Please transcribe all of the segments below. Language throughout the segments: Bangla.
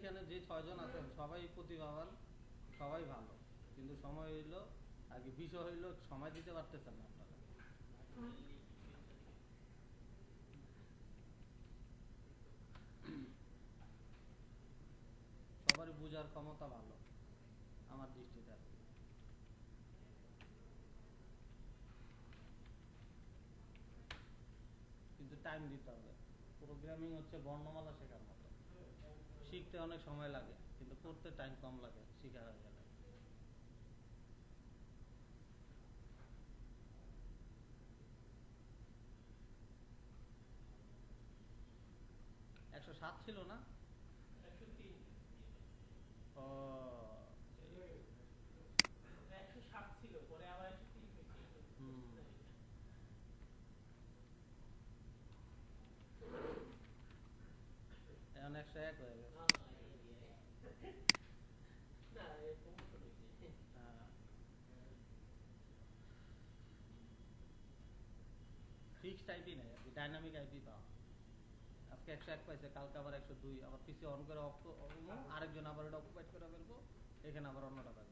এখানে যে 6 জন আছেন সবাই প্রতিভাবান, সবাই ভালো, কিন্তু সময় হইলো আগে বিষয় হইলো সময় দিতে পারতেছেন না আপনারা। সবারই বোঝার ক্ষমতা ভালো আমার দৃষ্টিতে আর কি। কিন্তু টাইম দিতে হবে। প্রোগ্রামিং হচ্ছে বর্ণমালা শেখার মতো, শিখতে অনেক সময় লাগে কিন্তু করতে টাইম কম লাগে শিখা হয়ে গেলে। 107 ছিল না? ও এখন 101 হয়ে গেছে। ফিক্সড আইপি নাই আর কি, ডাইনামিক আইপি পাওয়া। আজকে 101 পাইছে, কালকে আবার 102, আবার পিসি অন করে অফ আরেকজন আবার ওটা অকুপাইড করে ফেলবো, এখানে আবার অন্যটা পাবো।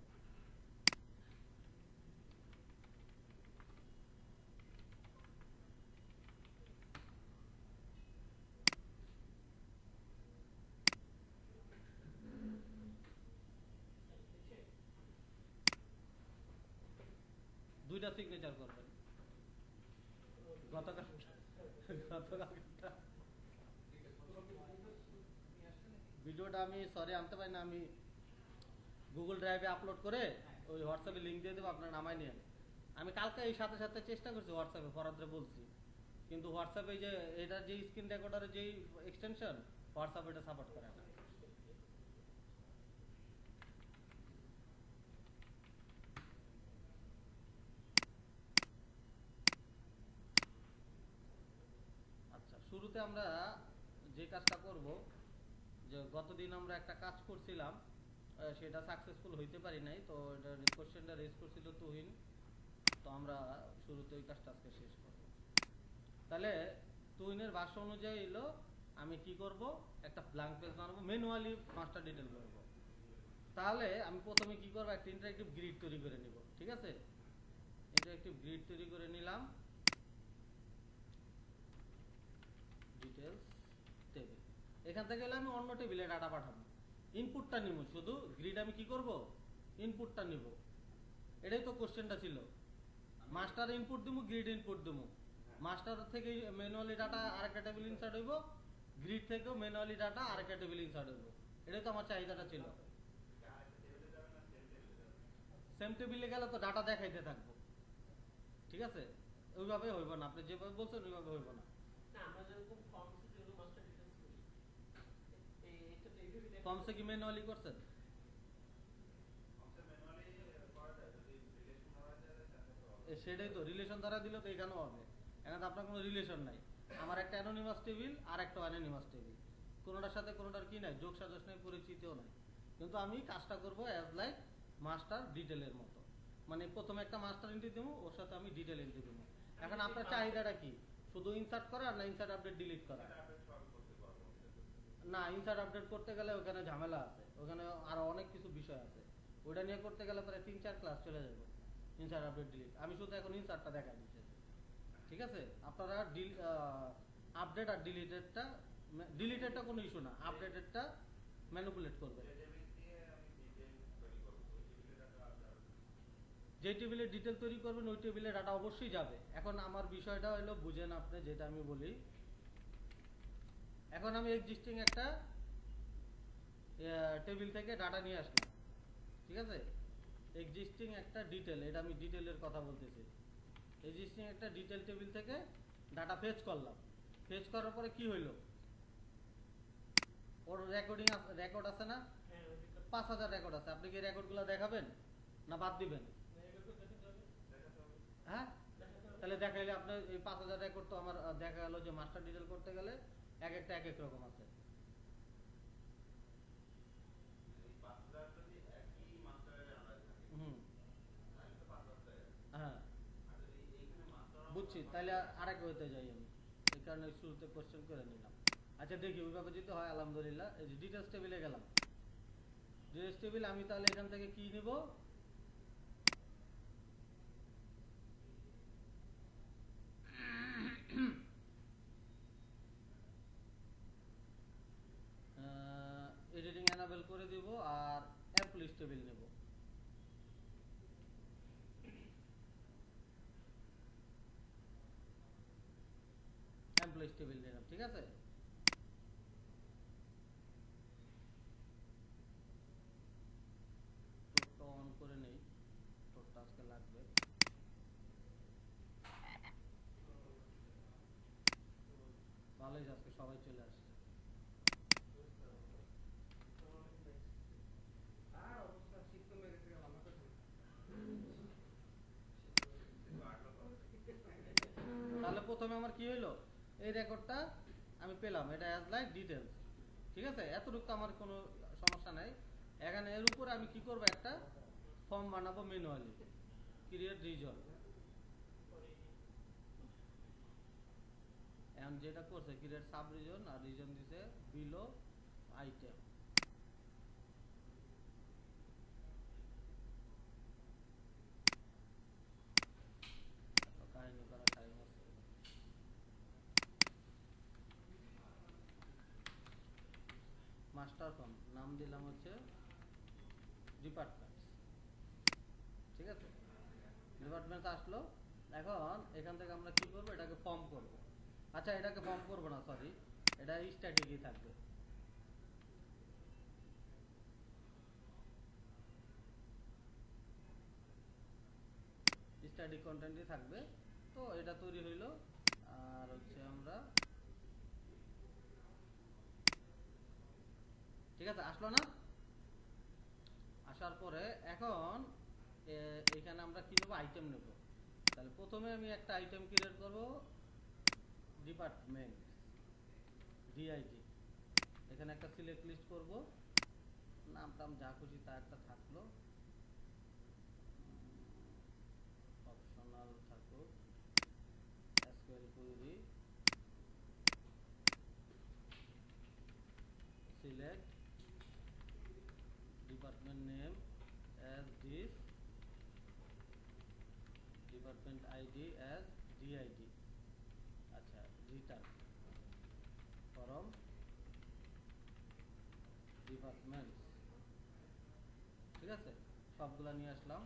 দুইটা সিগনেচার করবেন। গতকাল ভিডিওটা আমি সরি আনতে পারি না, আমি গুগল ড্রাইভে আপলোড করে ওই হোয়াটসঅ্যাপে লিঙ্ক দিয়ে দেবো, আপনার নামাই নিয়ে। আমি কালকে এই সাথে সাথে চেষ্টা করছি হোয়াটসঅ্যাপে, ফরাদরে বলছি, কিন্তু হোয়াটসঅ্যাপে যে এটা যে স্ক্রিন রেকর্ডারের যেই এক্সটেনশন হোয়াটসঅ্যাপ এটা সাপোর্ট করে না। আচ্ছা, শুরুতে আমরা যে কাজটা করব, যে গতদিন আমরা একটা কাজ করছিলাম সেটা সাকসেসফুল হইতে পারি নাই, তো এটা কোশ্চেনটা রেজ করছিল তুহিন, তো আমরা শুরুতে ওই কাজটা আজকে শেষ করব। তাহলে তুহিনের ভাষ্য অনুযায়ী এলো আমি কি করব, একটা ব্ল্যাঙ্ক পেজ বানাবো, ম্যানুয়ালি মাস্টার ডিটেল করব। তাহলে আমি প্রথমে কি করব, একটা ইন্টারেক্টিভ গ্রিড তৈরি করে নিব। ঠিক আছে, ইন্টারেক্টিভ গ্রিড তৈরি করে নিলাম, ডিটেলস টেবিল। এখান থেকে আমি অন্য টেবিলে ডাটা পাঠাবো, ইনপুটটা নিব, শুধু গ্রিড আমি কি করব, ইনপুটটা নিব। এটাই তো কোশ্চেনটা ছিল, মাস্টার ইনপুট দিব, গ্রিড ইনপুট দিব। মাস্টার থেকে ম্যানুয়ালি ডাটা আরেকটা টেবিল ইনসার্ট হইব, গ্রিড থেকেও ম্যানুয়ালি ডাটা আরেকটা টেবিল ইনসার্ট হইব। এটাই তো আমার চাহিদাটা ছিল। সেম টেবিলে গেলে তো ডাটা দেখাইতে থাকবো। ঠিক আছে, ওইভাবে হইব না, আপনি যেভাবে বলছেন ওইভাবে হইব না। ফর্মসে কি ম্যানুয়ালি করছেন? সেটাই তো, রিলেশন দ্বারা দিলে তো এখানেও হবে। এখানে আপনার কোনো রিলেশন নাই, আমার একটা অ্যানোনিমাস টেবিল আর একটা অ্যানোনিমাস টেবিল, কোনোটার সাথে কোনোটার কি নাই, যোগ সাজস নাই, পরিচিতিও নাই। কিন্তু আমি কাজটা করবো অ্যাজ লাইক মাস্টার ডিটেলের মতো, মানে প্রথমে একটা মাস্টার এন্ট্রি দেবো, ওর সাথে আমি ডিটেল এন্ট্রি দেবো। এখন আপনার চাহিদাটা কি, শুধু ইনসার্ট করা না ইনসার্ট আপডেট ডিলিট করা? না, ইনসার্ট আপডেট করতে গেলে ওখানে ঝামেলা আছে, ওখানে আরো অনেক কিছু বিষয় আছে, ওটা নিয়ে করতে গেলে পরে 3-4 ক্লাস চলে যাবে। ইনসার্ট আপডেট ডিলিট আমি শুধু এখন ইনসার্টটা দেখা দিচ্ছি। ঠিক আছে, আপনারা আপডেট আর ডিলিটেডটা, ডিলিটেডটা কোনো ইস্যু না, আপডেটেডটা ম্যানিপুলেট করবেন। যে টেবিলে ডিটেল তৈরি করবেন ওই টেবিলে ডাটা অবশ্যই যাবে। এখন আমার বিষয়টা হলো বুঝেন আপনি, যেটা আমি বলি, এখন আমি এক্সিস্টিং একটা টেবিল থেকে ডাটা নিয়ে আসলাম। ঠিক আছে, এক্সিস্টিং একটা ডিটেল, এটা আমি ডিটেলের কথা বলতেছি, এক্সিস্টিং একটা ডিটেল টেবিল থেকে ডাটা ফেচ করলাম। ফেচ করার পরে কি হইলো, ওর রেকর্ডিং রেকর্ড আছে না, 5000 রেকর্ড আছে। আপনি কি রেকর্ডগুলো দেখাবেন না বাদ দিবেন? হ্যাঁ, তাহলে দেখাইলে আপনার এই 5000 রেকর্ড তো আমার দেখা গেল যে মাস্টার ডিটেল করতে গেলে এক একটা এক এক রকম আছে। হ্যাঁ বুঝছি, তাহলে আরেক হইতে যাই আমি, এই কারণে শুরুতে কোশ্চেন করে নিলাম। আচ্ছা দেখি ওইভাবে যদি হয় আলহামদুলিল্লাহ। এই যে ডিটেলস টেবিলে গেলাম, ডিটেলস টেবিল আমি তাহলে এখান থেকে কি নিব, এডিটিং এনাবেল করে দিব আর এমপ্লয়িজ টেবিল নেব। এমপ্লয়িজ টেবিল নিলাম, ঠিক আছে। টোটটা অন করে নেই, টোটটা আজকে লাগবে। ভালোই আজকে সবাই চলে আসছে। তাহলে প্রথমে আমার কি হইলো, এই রেকর্ডটা আমি পেলাম, এটা অ্যাজ লাইক ডিটেলস, ঠিক আছে। এতটুকু আমার কোনো সমস্যা নাই। এখানে এর উপর আমি কি করব, একটা ফর্ম বানাবো ম্যানুয়ালি, ক্রিয়েট রিজন। এখন যেটা করছে ক্রিয়েট সাব রিজন, আর রিজন দিছে বিলো আইটেম। কাহিনী করা টাইম আছে। মাস্টার ফর্ম নাম দিলাম হচ্ছে ডিপার্টমেন্ট, ঠিক আছে। ডিপার্টমেন্ট আসলো। এখন এখান থেকে আমরা কি করব, এটাকে ফর্ম করব। আচ্ছা এটাকে ফর্ম করব না, সরি, এটা স্ট্যাটিকই থাকবে। স্ট্যাটিক কন্টেন্টই থাকবে। তো এটা তৈরি হইলো। আর হচ্ছে আমরা, ঠিক আছে, আসলো না। আসার পরে এখন এখানে আমরা কি নেব, আইটেম নেব। তাহলে প্রথমে আমি একটা আইটেম ক্রিয়েট করব, ডিপার্টমেন্ট ডিআইডি। এখানে একটা সিলেক্ট লিস্ট করব, নাম টাম যা খুশি তা একটা থাকলো, অপশনাল থাকুক, SQL query, select department name as this, department ID as DID। আচ্ছা রিটার্ন ফরম ডিপার্টমেন্ট, ঠিক আছে। সবগুলা নিয়ে আসলাম।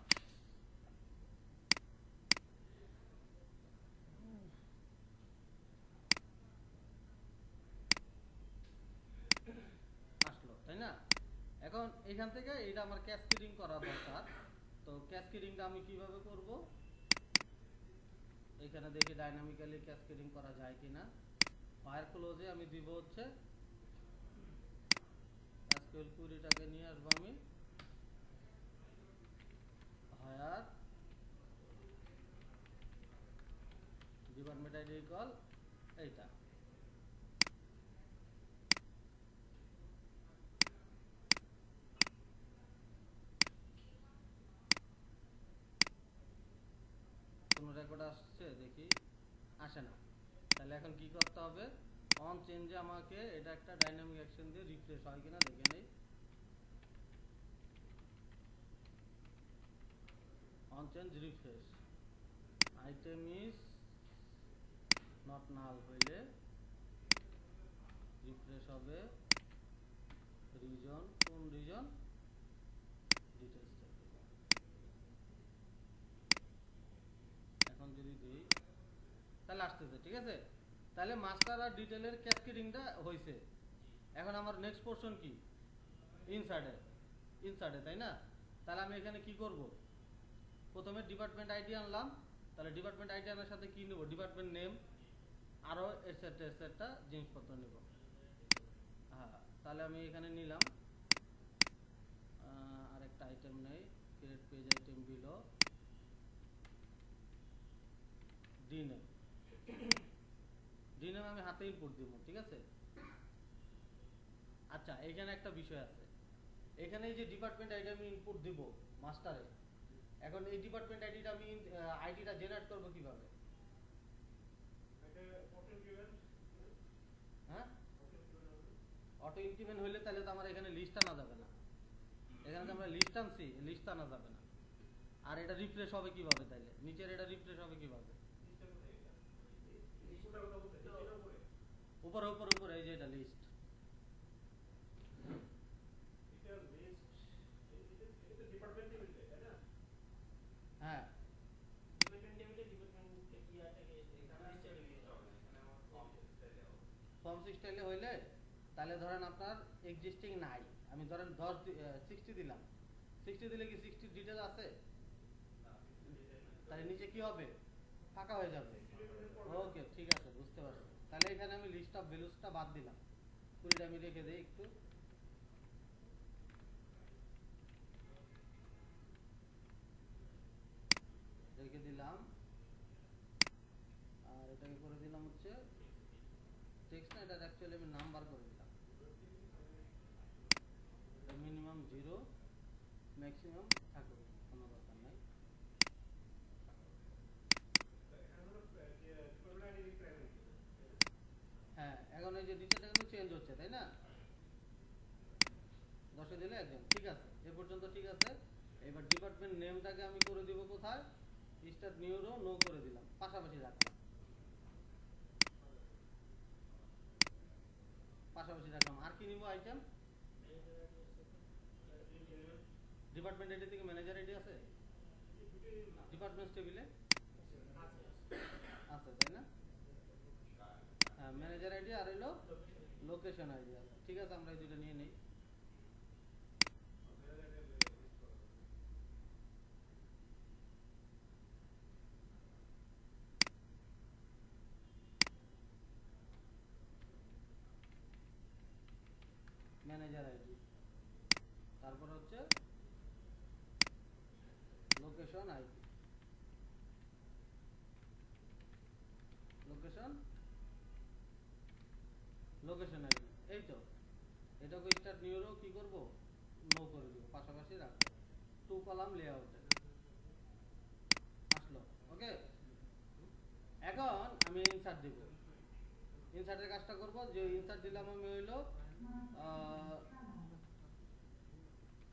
আসলো, তাই না। এখন এখান থেকে এটা আমার ক্যাসকেডিং করা দরকার। তো ক্যাসকেডিংটা আমি কিভাবে করব, এখানে দেখি ডাইনামিক্যালি ক্যাসকেডিং করা যায় কিনা। ফায়ার ক্লোজে আমি দিব হচ্ছে এসকিউএল কুয়েরিটাকে নিয়ে আসবো আমি, হায়ার ডিপার্টমেন্ট আইডি ইকুয়াল এইটা। কোনো রেকর্ড আসছে দেখি, আসে না। তাহলে এখন কি করতে হবে, অন চেঞ্জে আমাকে এটা একটা ডাইনামিক অ্যাকশন দিয়ে রিফ্রেশ হয় কিনা দেখে নেই। On change refresh, item is not নাল হইলে রিফ্রেশ হবে রিজন, কোন রিজন, ডিটেলস টেবিল। এখন যদি দিই তাহলে আসতেছে, ঠিক আছে। তাহলে মাস্টার আর ডিটেলের ক্যাসকেডিংটা হয়েছে। এখন আমার নেক্সট পোর্শন কি, ইনসার্টে, ইনসার্টে, তাই না। তাহলে আমি এখানে কি করব, প্রথমে ডিপার্টমেন্ট আইডি আনলাম। তাহলে ডিপার্টমেন্ট আইডি আনার সাথে কি নেব, ডিপার্টমেন্ট নেম, আরও এটসেট্রা এটসেট্রা জিনিসপত্র নেব। হ্যাঁ, তাহলে আমি এখানে নিলাম আরেকটা আইটেম নেই, create page item below D name. D name আমি হাতে ইনপুট দিব, ঠিক আছে। আচ্ছা এখানে একটা বিষয় আছে, এখানে এই যে ডিপার্টমেন্ট আইডি আমি ইনপুট দিব মাস্টারে, এখন এই ডিপার্টমেন্ট আইডিটা আমি আইডিটা জেনারেট করব কিভাবে, হ্যাঁ অটো ইনক্রিমেন্ট হইলে তাহলে তো আমার এখানে লিস্ট আনা যাবে না, এখানে তো আমরা লিস্ট আনছি, লিস্ট আনা যাবে না। আর এটা রিফ্রেশ হবে কিভাবে তাইলে, নিচের এটা রিফ্রেশ হবে কিভাবে? উপরে উপরে উপরে এই যে এটা লিস্ট, হ্যাঁ ফর্ম স্টাইলে হইলে তাহলে ধরেন আপনার এক্সিস্টিং নাই, আমি ধরেন 60 দিলাম, 60 দিলে কি 60 ডিটেল আছে? তাহলে নিচে কি হবে? ফাঁকা হয়ে যাবে। ওকে ঠিক আছে, বুঝতে পারছি। তাহলে এখানে আমি লিস্ট অফ ভ্যালুসটা বাদ দিলাম, 20টা আমি রেখে দিই একটু, রেখে দিলাম। আর এটাকে করে দিলাম হচ্ছে টেক্সট না, এটা অ্যাকচুয়ালি আমি নাম্বার করে দিলাম, মিনিমাম 0 ম্যাক্সিমাম থাকুক, কোনো দরকার নাই। হ্যাঁ এখন এই যে নিচেটা কিন্তু চেঞ্জ হচ্ছে তাই না, 10 দিলে একজন, ঠিক আছে এ পর্যন্ত ঠিক আছে। এবার ডিপার্টমেন্ট নেমটাকে আমি করে দিব কোথায়, স্টার্ট নিউ রো নো করে দিলাম, পাশাপাশি রাখলাম, পাশাপাশি রাখলাম। আর কি নিব আইটেম, ডিপার্টমেন্ট আইডি থেকে ম্যানেজার আইডি আছে, ডিপার্টমেন্ট টেবিলে আছে তাই না, হ্যাঁ ম্যানেজার আইডি আর হইলো লোকেশন আইডি আছে, ঠিক আছে আমরা এই দুটো নিয়ে নেই। ম্যানেজার আইডি, তারপর হচ্ছে location ID, location location ID, এই তো এটাকে স্টার্ট নিউ রো কি করব, নো করে দিব, পাশাপাশি রাখবো, 2 কলাম লেআউটে আসলো। ওকে এখন আমি ইনসার্ট দিব, ইনসার্টের কাজটা করব, যে ইনসার্ট দিলাম আমি হইলো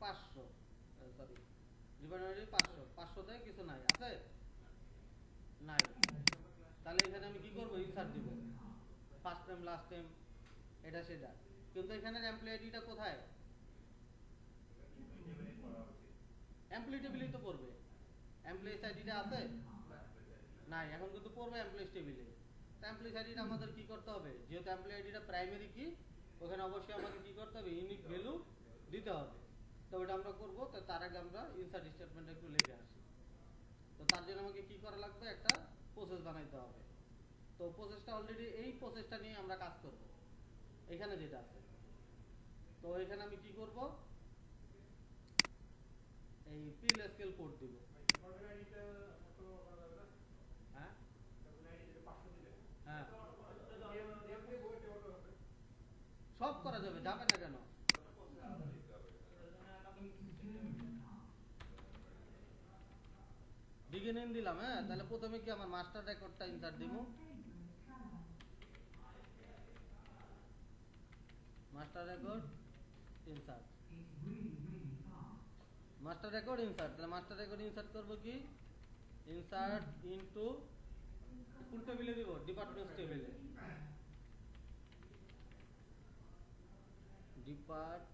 500, সরি ডিপার্টমেন্টের 500, 500 কিছু নাই আছে, নাই, তাহলে এখানে আমি কি করব, ইনসার্ট দিব, ফার্স্ট নেম লাস্ট নেম এটা সেটা, কিন্তু এখানের এমপ্লয়ি আইডিটা কোথায়, এমপ্লয়ি টেবিলেই তো পড়বে, এমপ্লয়ি আইডিটা আছে নাই, এখন কিন্তু পড়বে এমপ্লয়ি টেবিলে। এমপ্লয়ি আইডিটা আমাদের কি করতে হবে, যেহেতু এমপ্লয়ি আইডিটা প্রাইমারি কি, ওখানে অবশ্যই আমাকে কি করতে হবে, ইউনিক ভ্যালু দিতে হবে। তো ওটা আমরা করব, তো তার আগে আমরা ইনসার্ট স্টেটমেন্ট একটু লিখে আসি। তো তার জন্য আমাকে কি করা লাগবে, একটা প্রসেস বানাইতে হবে। তো প্রসেসটা অলরেডি, এই প্রসেসটা নিয়ে আমরা কাজ করব এখানে যেটা আছে। তো এখানে আমি কি করব, এই পিএল স্কেল কোড দিব, হ্যাঁ হ্যাঁ সব করা যাবে, যাবে না কেন, বিগিনিং দিলাম, হ্যাঁ তাহলে প্রথমে কি আমার মাস্টার রেকর্ডটা ইনসার্ট দিব, master record insert, master record insert, তাহলে মাস্টার রেকর্ড ইনসার্ট করব কি, ইনসার্ট ইনটু কোন টেবিলে দিব, ডিপার্টমেন্ট টেবিলে, ডিপার্ট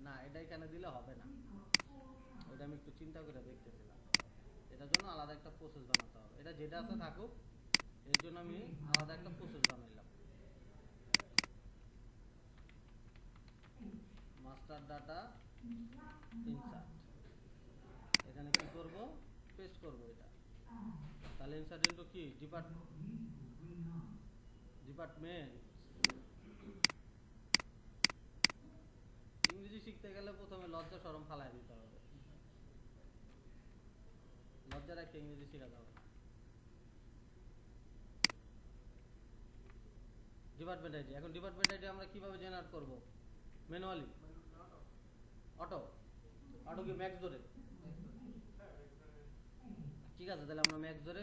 না এটা এখানে দিলে হবে না, এটা আমি একটু চিন্তা করে দেখতেছিলাম, এটার জন্য আলাদা একটা প্রসেস বানাতে হবে, এটা যেটা আছে থাকুক, এর জন্য আমি আলাদা একটা প্রসেস বানাইলাম, মাস্টার ডাটা ইনসার্ট, এখানে কি করব, পেস্ট করব এটা, তাহলে ইনসার্ট ইনটু কি, ডিপার্টমেন্ট। ইংরেজি শিখতে গেলে প্রথমে লজ্জা শরম ফালাই দিতে হবে, লজ্জা রাখতে ইংরেজি শেখাতে হবে না। ডিপার্টমেন্ট আইডি, এখন ডিপার্টমেন্ট আইডি আমরা কিভাবে জেনারেট করব, ম্যানুয়ালি, অটো, অটো কি ম্যাক্স ধরে, ঠিক আছে, তাহলে আমরা ম্যাক্স ধরে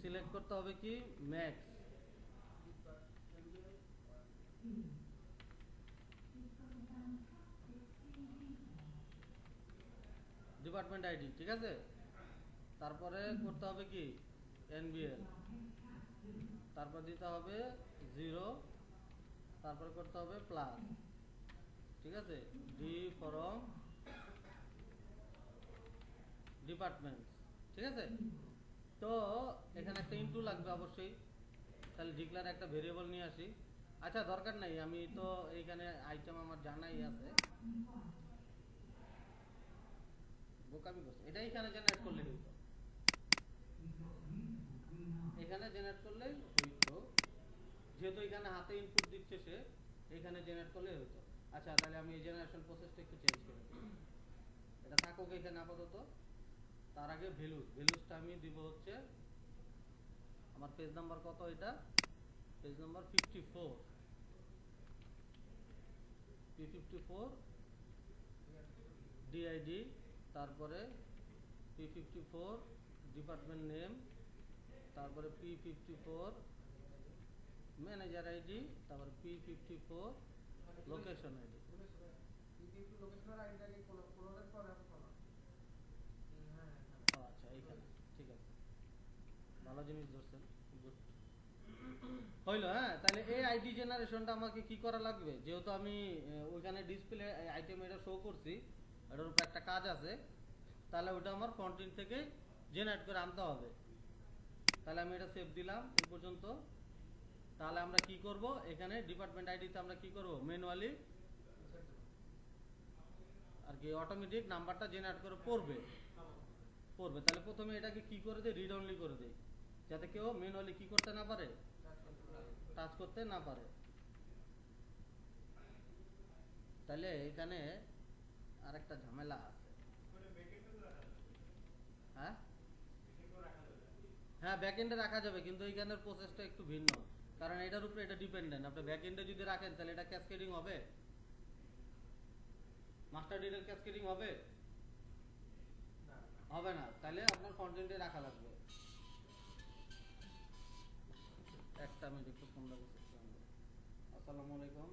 সিলেক্ট করতে হবে কি ম্যাক্স, ডিপার্টমেন্ট আইডি, ঠিক আছে। তারপরে করতে হবে কি এনবিএল, তারপর দিতে হবে 0, তারপরে করতে হবে প্লাস, ঠিক আছে, ডি ফরম ডিপার্টমেন্ট, ঠিক আছে। তো এখানে একটা ইনটু লাগবে অবশ্যই, তাহলে ডিক্লার একটা ভেরিয়েবল নিয়ে আসি। আচ্ছা দরকার নাই, আমি তো এইখানে আইটেম আমার জানাই আছে, বোকামি করছে, এটা এখানে জেনারেট করলে হইতো, এখানে জেনারেট করলেই হইতো, যেহেতু এখানে হাতে ইনপুট দিচ্ছে সে, এখানে জেনারেট করলেই হইতো। আচ্ছা তাহলে আমি এই জেনারেশন প্রসেসটা একটু চেঞ্জ করে দিই, এটা থাকুক এখানে আপাতত। তার আগে ভ্যালুজটা আমি দিব হচ্ছে আমার পেজ নাম্বার কত, এটা পেজ নাম্বার 54, P54 ডিআইডি, তারপরে P54 ডিপার্টমেন্ট নেম, তারপরে P54 ম্যানেজার আইডি, তারপরে P54 লোকেশন আইডি। আচ্ছা এইখানে ঠিক আছে, ভালো জিনিস ধরছেন, গুড হইলো। হ্যাঁ তাহলে এই আইডি জেনারেশনটা আমাকে কি করা লাগবে, যেহেতু আমি ওইখানে ডিসপ্লে আইটেম এটা শো করছি, এটার উপর একটা কাজ আছে, তাহলে ওটা আমার ফ্রন্ট এন্ড থেকে জেনারেট করে আনতে হবে। তাহলে আমি এটা সেভ দিলাম এই পর্যন্ত। তাহলে আমরা কি করব, এখানে ডিপার্টমেন্ট আইডিতে আমরা কি করব, ম্যানুয়ালি আর কি অটোমেটিক নাম্বারটা জেনারেট করে পড়বে। তাহলে প্রথমে এটাকে কি করে দেই, রিড অনলি করে দেই, যাতে কেউ ম্যানুয়ালি কি করতে না পারে, টাচ করতে না পারে। তাহলে এখানে আরেকটা ঝামেলা আছে। হ্যাঁ হ্যাঁ ব্যাকএন্ডে রাখা যাবে, কিন্তু এইখানের প্রসেসটা একটু ভিন্ন, কারণ এটার উপরে এটা ডিপেন্ডেন্ট। আপনি ব্যাকএন্ডে যদি রাখেন তাহলে এটা ক্যাসকেডিং হবে, মাস্টার ডিটেল ক্যাসকেডিং হবে হবে না, তাহলে আপনার ফ্রন্ট এন্ডে রাখা লাগবে। একটা আমি একটু ফোন লাগছে। আসসালামু আলাইকুম,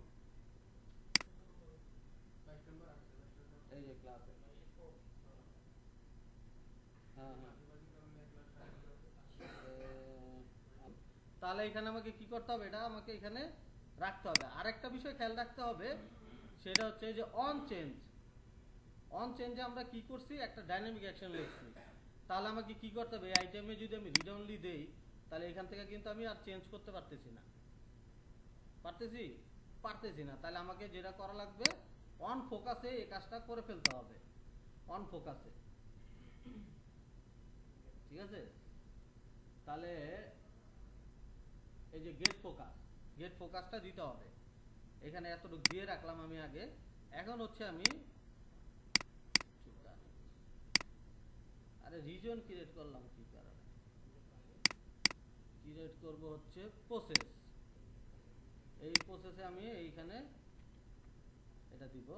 এই যে ক্লাসে, হ্যাঁ হ্যাঁ, তাহলে এখানে আমাকে কি করতে হবে, এটা আমাকে এখানে রাখতে হবে। আরেকটা বিষয় খেয়াল রাখতে হবে, সেটা হচ্ছে যে অন চেঞ্জে আমরা কি করছি, একটা ডাইনামিক অ্যাকশন লিখছি। তাহলে আমাকে কি করতে হবে, এই আইটেমে যদি আমি রিড অনলি দেই, তাহলে এখান থেকে কিন্তু আমি আর চেঞ্জ করতে পারতেছি না, পারতেছি না। তাহলে আমাকে যেটা করা লাগবে, অন ফোকাসে এই কাজটা করে ফেলতে হবে, অন ফোকাসে, ঠিক আছে। তাহলে এই যে গেট ফোকাসটা দিতে হবে, এখানে এতটুকু দিয়ে রাখলাম আমি আগে। এখন হচ্ছে আমি আরে রিজন ক্রিয়েট করলাম কি কারণে, ক্রিয়েট করব হচ্ছে প্রসেস, এই প্রসেসে আমি এইখানে এটা দিব,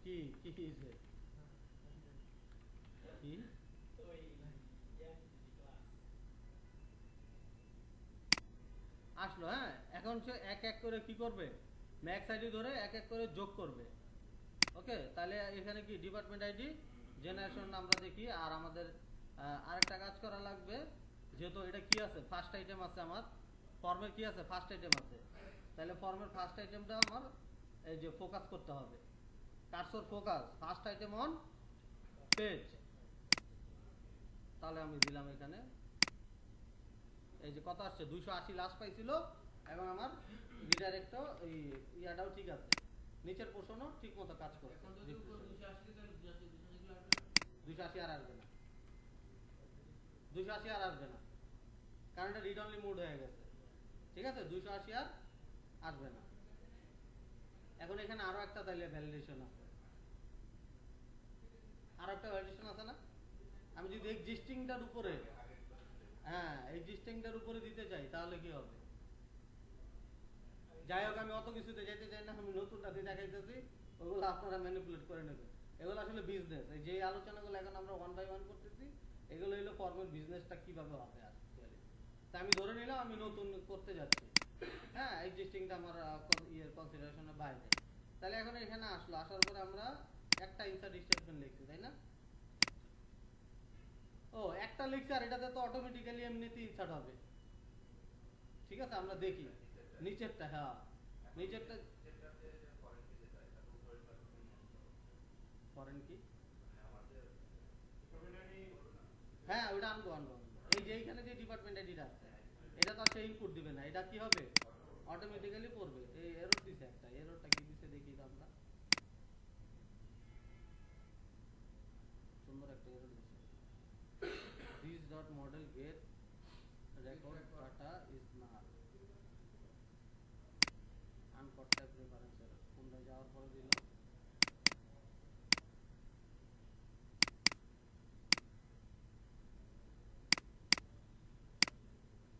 কি কি হয়েছে কি আসলো। হ্যাঁ এখন সে এক এক করে কি করবে, ম্যাক্স আইডি ধরে এক এক করে যোগ করবে। ওকে, তাহলে এখানে কি ডিপার্টমেন্ট আইডি জেনারেশন আমরা দেখি। আর আমাদের আরেকটা কাজ করা লাগবে, যেহেতু এটা কি আছে, ফার্স্ট আইটেম আছে আমার ফর্মের, কি আছে ফার্স্ট আইটেম আছে, তাহলে ফর্মের ফার্স্ট আইটেমটা আমার এই যে ফোকাস করতে হবে, cursor focus first item on page. তাহলে আমি দিলাম এখানে, এই যে কত আসছে 280 লাস্ট পাইছিল, এবং আমার রিডাইরেক্টও এই ইয়াটাও ঠিক আছে, নিচের পোর্শনও ঠিক মতো কাজ করছে। 280 আর আসবে না, 280 আর আসবে না, কারণ এটা রিড অনলি মোড হয়ে গেছে, ঠিক আছে। 280 আর আসবে না, এখন এখানে আরো একটা তাইলে ভ্যালিডেশন আছে, আরো একটা ভ্যালিডেশন আছে না? আমি যদি এক্সিস্টিংটার উপরে, হ্যাঁ এক্সিস্টিংটার উপরে দিতে চাই তাহলে কি হবে? যাই হোক আমি অত কিছুতে যেতে চাই না, আমি নতুনটা দিয়ে দেখাইতেছি, ওগুলো আপনারা ম্যানিপুলেট করে নেবেন। এগুলো আসলে বিজনেস, এই যে আলোচনাগুলো এখন আমরা ওয়ান বাই ওয়ান করতেছি, এগুলো হলো ফর্মের বিজনেসটা কিভাবে হবে আসলে। তা আমি ধরে নিলাম আমি নতুন করতে যাচ্ছি, হ্যাঁ এক্সিস্টিংটা আমার ইয়ের কনসিডারেশনের বাইরে। তাহলে এখন এখানে আসলো, আসার পরে আমরা একটা ইনসার্ট স্টেটমেন্ট লিখছি, তাই না? ও একটা লিখছি, আর এটাতে তো অটোমেটিক্যালি এমনিতেই ইনসার্ট হবে। ঠিক আছে আমরা দেখি নিচেরটা, হ্যাঁ নিচেরটা ফরেন কি, হ্যাঁ ওটা আনবো আনবো আনবো। এই যে এইখানে যে ডিপার্টমেন্ট আইডিটা আছে, এটা তো সে ইনপুট দিবে না, এটা কি হবে অটোমেটিক্যালি পড়বে। এই এরর দিছে একটা, এররটা কি দিছে দেখি তো আমরা। সুন্দর একটা এরর দিছে, this dot model get record data is null uncaught type reference error। কোনটা যাওয়ার পরে দিল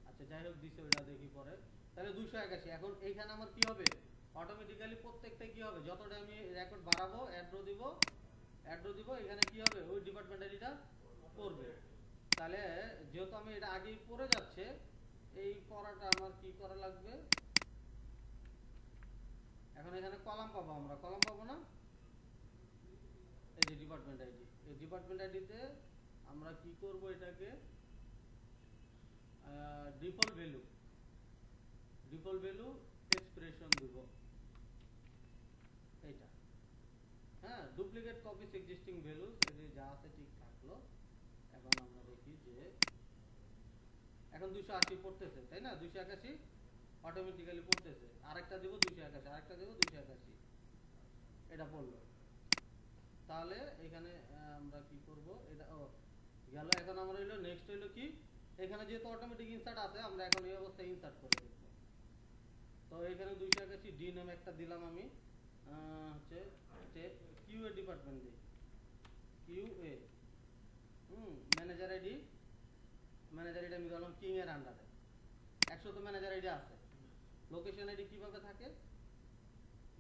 আচ্ছা যাই হোক দিছে, ওটা দেখি পরে। তাহলে 281। এখন এইখানে আমার কি হবে, অটোমেটিক্যালি প্রত্যেকটা কি হবে, যতটা আমি রেকর্ড বাড়াবো অ্যাড্রো দিব, এখানে কি হবে ওই ডিপার্টমেন্ট আইডিটা পড়বে। তাহলে যেহেতু আমি এটা আগেই পড়ে যাচ্ছে, এই পড়াটা আমার কি করা লাগবে, এখন এখানে কলাম পাবো, আমরা কলাম পাবো না, এই যে ডিপার্টমেন্ট আইডি, এই ডিপার্টমেন্ট আইডিতে আমরা কি করব, এটাকে ডিফল্ট ভ্যালু এক্সপ্রেশন দিব এইটা, হ্যাঁ ডুপ্লিকেট কপিস এক্সিস্টিং ভ্যালুস, এই যে যা আছে ঠিক থাকলো। এখন আমরা দেখি যে এখন 280 পড়তেছে, তাই না? 281 অটোমেটিক্যালি পড়তেছে, আরেকটা দিব 281, আরেকটা দিব 281, এটা পড়লো। তাহলে এখানে আমরা কি করব, এটা ও গেল। এখন আমরা হইলো নেক্সট হইলো কি, এখানে যেহেতু অটোমেটিক ইনসার্ট আছে, আমরা এখন এই অবস্থায় ইনসার্ট করে দেখব। তো এখানে 281 ডি নামে একটা দিলাম আমি, হচ্ছে কিউএ ডিপার্টমেন্ট দিই, কিউএ ম্যানেজার আইডি আমি দিলাম কিং এর আন্ডারে। 100 তো ম্যানেজার আইডি আছে, লোকেশন আইডি কিভাবে থাকে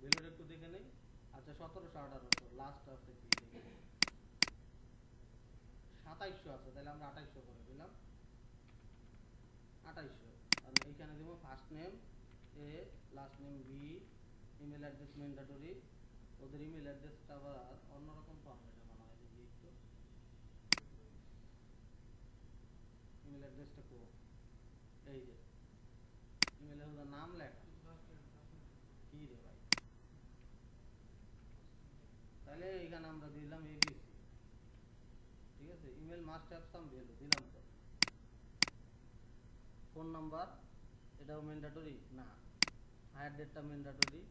ভ্যালুটা একটু দেখে নেই। আচ্ছা 1718 লাস্ট আছে কি দেখি, 2700 আছে, তাহলে আমরা 2800 করে দিলাম, 2800। আর এইখানে দেবো first name A, last name B, email address mandatory. ওদের ইমেল অ্যাড্রেসটা আবার অন্যরকম ফরম্যাটে বানানো হয়, দেখি একটু ইমেল অ্যাড্রেসটা কো, এই যে ইমেল ওদের নাম লেখা কি রে ভাই, তাহলে এখানে আমরা দিলাম এবিসি। ঠিক আছে, email must have some value দিলাম তো। ফোন নাম্বার এটাও ম্যান্ডেটরি না, হায়ার ডেটটা ম্যান্ডেটরি।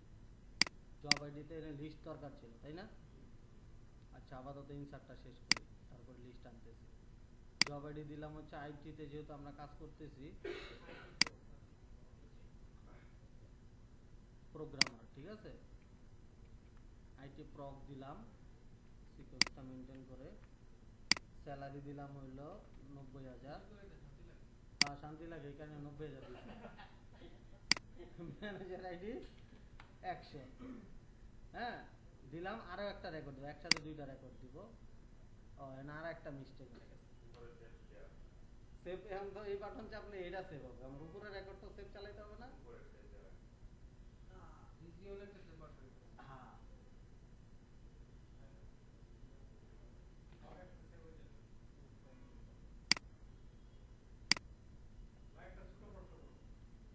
জব আইডিতে এর লিস্ট দরকার ছিল, তাই না? আচ্ছা আপাতত ইনসার্টটা শেষ করি, তারপর লিস্ট আনতেছি। জব আইডি দিলাম হচ্ছে আইটিতে, যেহেতু আমরা কাজ করতেছি প্রোগ্রামার, ঠিক আছে আইটি প্রক দিলাম, সিকোয়েন্সটা মেনটেন করে। স্যালারি দিলাম হইল 90,000, শান্তি লাগে এই কারণে 90,000 দিলাম। ম্যানেজার আইডি 100, হ্যাঁ দিলাম। আরো একটা রেকর্ড দিব, একসাথে দুইটা রেকর্ড দিব। ও না, আর একটা মিস্টেক হয়ে গেছে, সেভ। এখন তো এই বাটন চাপলে এটা সেভ হবে, আমার উপরে রেকর্ড তো সেভ চালাইতে হবে না। হ্যাঁ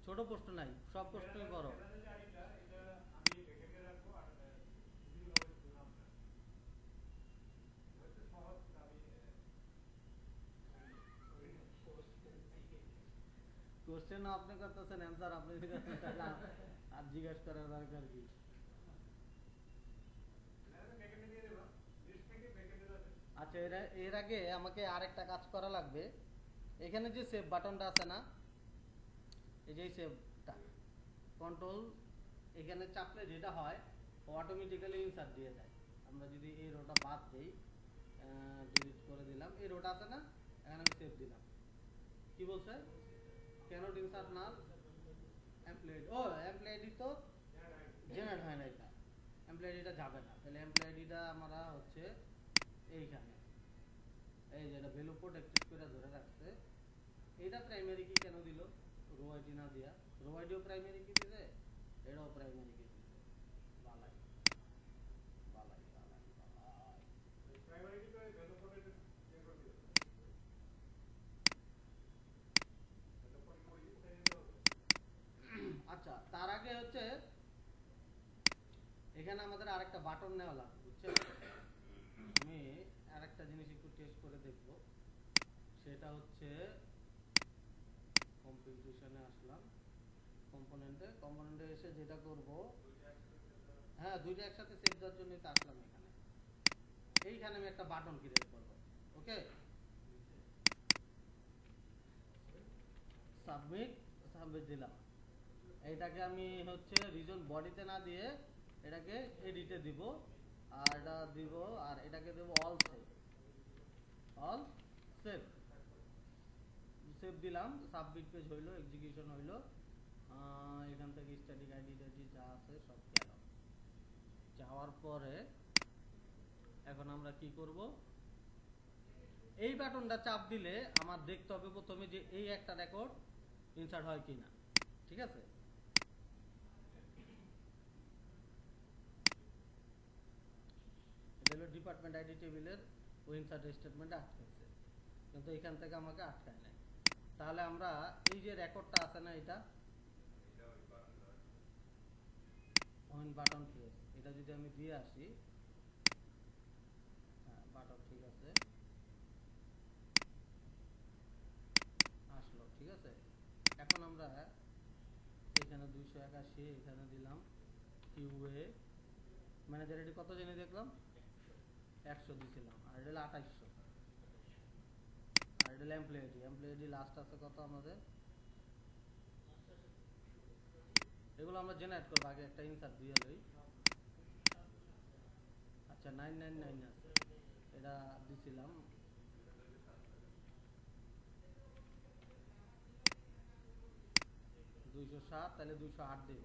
ছোট প্রশ্ন নাই, সব প্রশ্নই বড়। কোশ্চেন আপনি করতেছেন, অ্যান্সার আপনি দিতেছেন, আর জিজ্ঞাসা করার দরকার কি? আচ্ছা এর আগে আমাকে আরেকটা কাজ করা লাগবে। এখানে যে সেভ বাটনটা আছে না, এই যে সেভটা কন্ট্রোল এখানে চাপলে যেটা হয়, অটোমেটিক্যালি ইনসার্ট দিয়ে দেয়। আমরা যদি এই রোটা বাদ দেই, ডিলিট করে দিলাম, এই রোটা আছে না, এখানে আমি সেভ দিলাম। কি বলছে? ক্যানট ইনসার্ট নাল এমপ্লয়েড। ও এমপ্লয়েডি তো জেনারেট হয় না, এটা এমপ্লয়েডিটা যাবে না। তাহলে এমপ্লয়েডিটা আমরা হচ্ছে এইখানে, এই যে এটা ভ্যালু প্রোটেক্টেড করে ধরে রাখছে। এইটা প্রাইমারি কি কেন দিল? রো আইডি না দিয়া, রো আইডিও প্রাইমারি কি দিছে, এটাও প্রাইমারি কি দিছে। বালাই বালাই বালাই বালাই। প্রাইমারি কি করে ভ্যালু প্রোটেক্টেড চেক করে দিল। আচ্ছা, তার আগে হচ্ছে এখানে আমাদের আরেকটা বাটন নেওয়া লাগবে, বুঝছেন? আমি আরেকটা জিনিস একটু টেস্ট করে দেখব। সেটা হচ্ছে কম্পিটিশনে আসলাম, কম্পোনেন্টে এসে যেটা করব, হ্যাঁ দুইটা একসাথে সেভ দেওয়ার জন্য তো আসলাম এখানে। এইখানে আমি একটা বাটন ক্রিয়েট করব। ওকে, সাবমিট দিলাম। এইটাকে আমি হচ্ছে রিজন বডিতে না দিয়ে এটাকে এডিটে দিব, আর এটা দিব, আর এটাকে দেব অল সেভ দিলাম। সাবমিট পেজ হইলো, এক্সিকিউশন হইলো। এখান থেকে স্ট্যাটিক আইডি যা আছে সব গেল। যাওয়ার পরে এখন আমরা কি করব, এই বাটনটা চাপ দিলে আমার দেখতে হবে প্রথমে যে এই একটা রেকর্ড ইনসার্ট হয় কিনা। ঠিক আছে, এটা হলো ডিপার্টমেন্ট আইডি টেবিলের ওই ইনসার্ট স্টেটমেন্টে আটকেছে, কিন্তু এখান থেকে আমাকে আটকায় নাই। তাহলে আমরা এই যে রেকর্ডটা আছে না, এটা বাটন প্রেস, এটা যদি আমি দিয়ে আসি, হ্যাঁ বাটন ঠিক আছে আসলো। ঠিক আছে, এখন আমরা এখানে 281 এখানে দিলাম কিউএ ম্যানেজার আইডি কত জেনে দেখলাম 100 দিছিলাম, আর এটা 2800, আর এটা এমপ্লয়ি লাস্ট আছে কত আমাদের, এগুলো আমরা জেনারেট করব। আগে একটা ইনসার্ট দিয়ে লই। আচ্ছা 999 আছে, এটা দিছিলাম 207, তাহলে 208 দেব।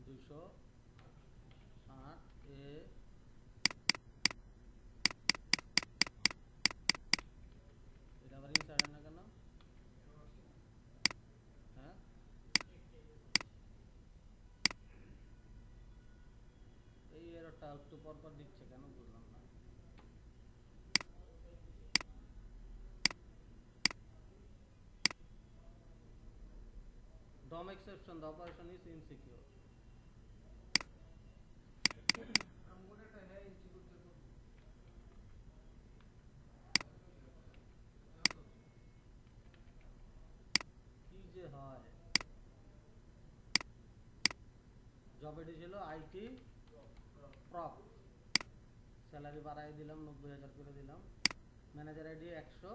208 এ এটা আবার ইনসার্ট না কেন, হ্যাঁ এই এররটা একটু পর পর দিচ্ছে কেন বুঝলাম না। DOM exception, the operation is insecure. কি যে হয়, জব আইডি ছিল আইটি প্রপ, স্যালারি বাড়াই দিলাম 90,000 করে দিলাম, ম্যানেজার আইডি 100,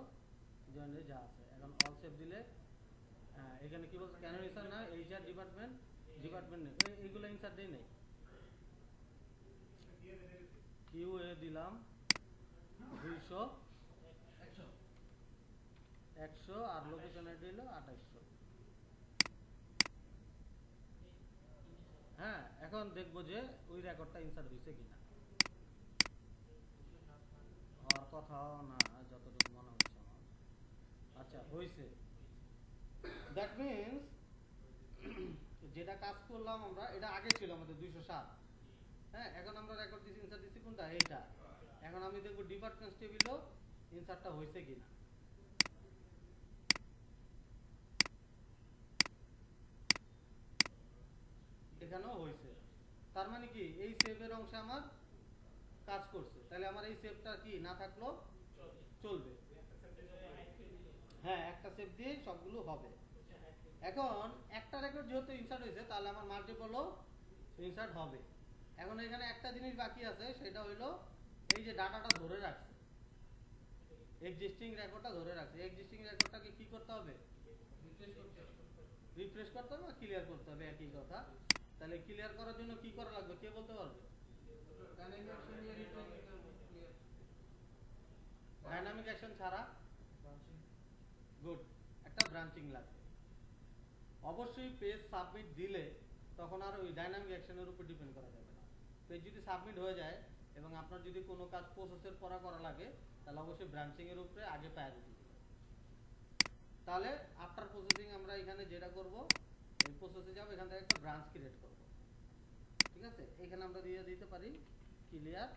জয়েন্টে যা আছে। এখন অল সেভ দিলে এখানে কি বলছে, কেন ইনসার্ট না, এইচআর ডিপার্টমেন্ট নেই, এইগুলো ইনসার্ট দেই নাই। কিউ এ দিলাম 200 100, আর লোকেশন আইডি হলো 2800। হ্যাঁ, এখন দেখবো যে ওই রেকর্ডটা ইনসার্ট হয়েছে কিনা। হওয়ার কথাও না যতটুকু মনে হচ্ছে আমার। আচ্ছা হয়েছে, দ্যাট মিনস যেটা কাজ করলাম আমরা, এটা আগে ছিল আমাদের 207। হ্যাঁ, এখন আমরা রেকর্ড দিছি, ইনসার্ট দিছি কোনটা, এইটা। এখন আমি দেখবো ডিপার্টমেন্ট টেবিলও ইনসার্টটা হয়েছে কিনা। এখানেও হয়েছে, তার মানে কি এই সেভের অংশে আমার কাজ করছে। তাহলে আমার এই সেভটা কি না থাকলো চলবে, হ্যাঁ একটা সেভ দিয়ে সবগুলো হবে। এখন একটা রেকর্ড যেহেতু ইনসার্ট হয়েছে, তাহলে আমার মাল্টিপলও ইনসার্ট হবে। এখন এখানে একটা জিনিস বাকি আছে, সেটা হইলো এই যে ডাটাটা ধরে রাখছে, এক্সিস্টিং রেকর্ডটা ধরে রাখছে। এক্সিস্টিং রেকর্ডটাকে কি করতে হবে, রিফ্রেশ করতে হবে বা ক্লিয়ার করতে হবে, একই কথা। তাহলে ক্লিয়ার করার জন্য কি করা লাগবে কে বলতে পারবে? ডাইনামিক অ্যাকশন ছাড়া গুড একটা ব্রাঞ্চিং লাগবে। অবশ্যই পেজ সাবমিট দিলে তখন আর ওই ডাইনামিক অ্যাকশনের উপর ডিপেন্ড করা যাবে না। পেজ যদি সাবমিট হয়ে যায় এবং আপনার যদি কোনো কাজ প্রসেসের পরে করা লাগে তাহলে অবশ্যই ব্রাঞ্চিং এর উপরে আগে প্রায়োরিটি দিবেন। তাহলে আফটার প্রসেসিং আমরা এখানে যেটা করব এই প্রসেসে যাব, এখান থেকে একটা ব্রাঞ্চ ক্রিয়েট করব। ঠিক আছে, এখানে আমরা দিয়ে দিতে পারি ক্লিয়ার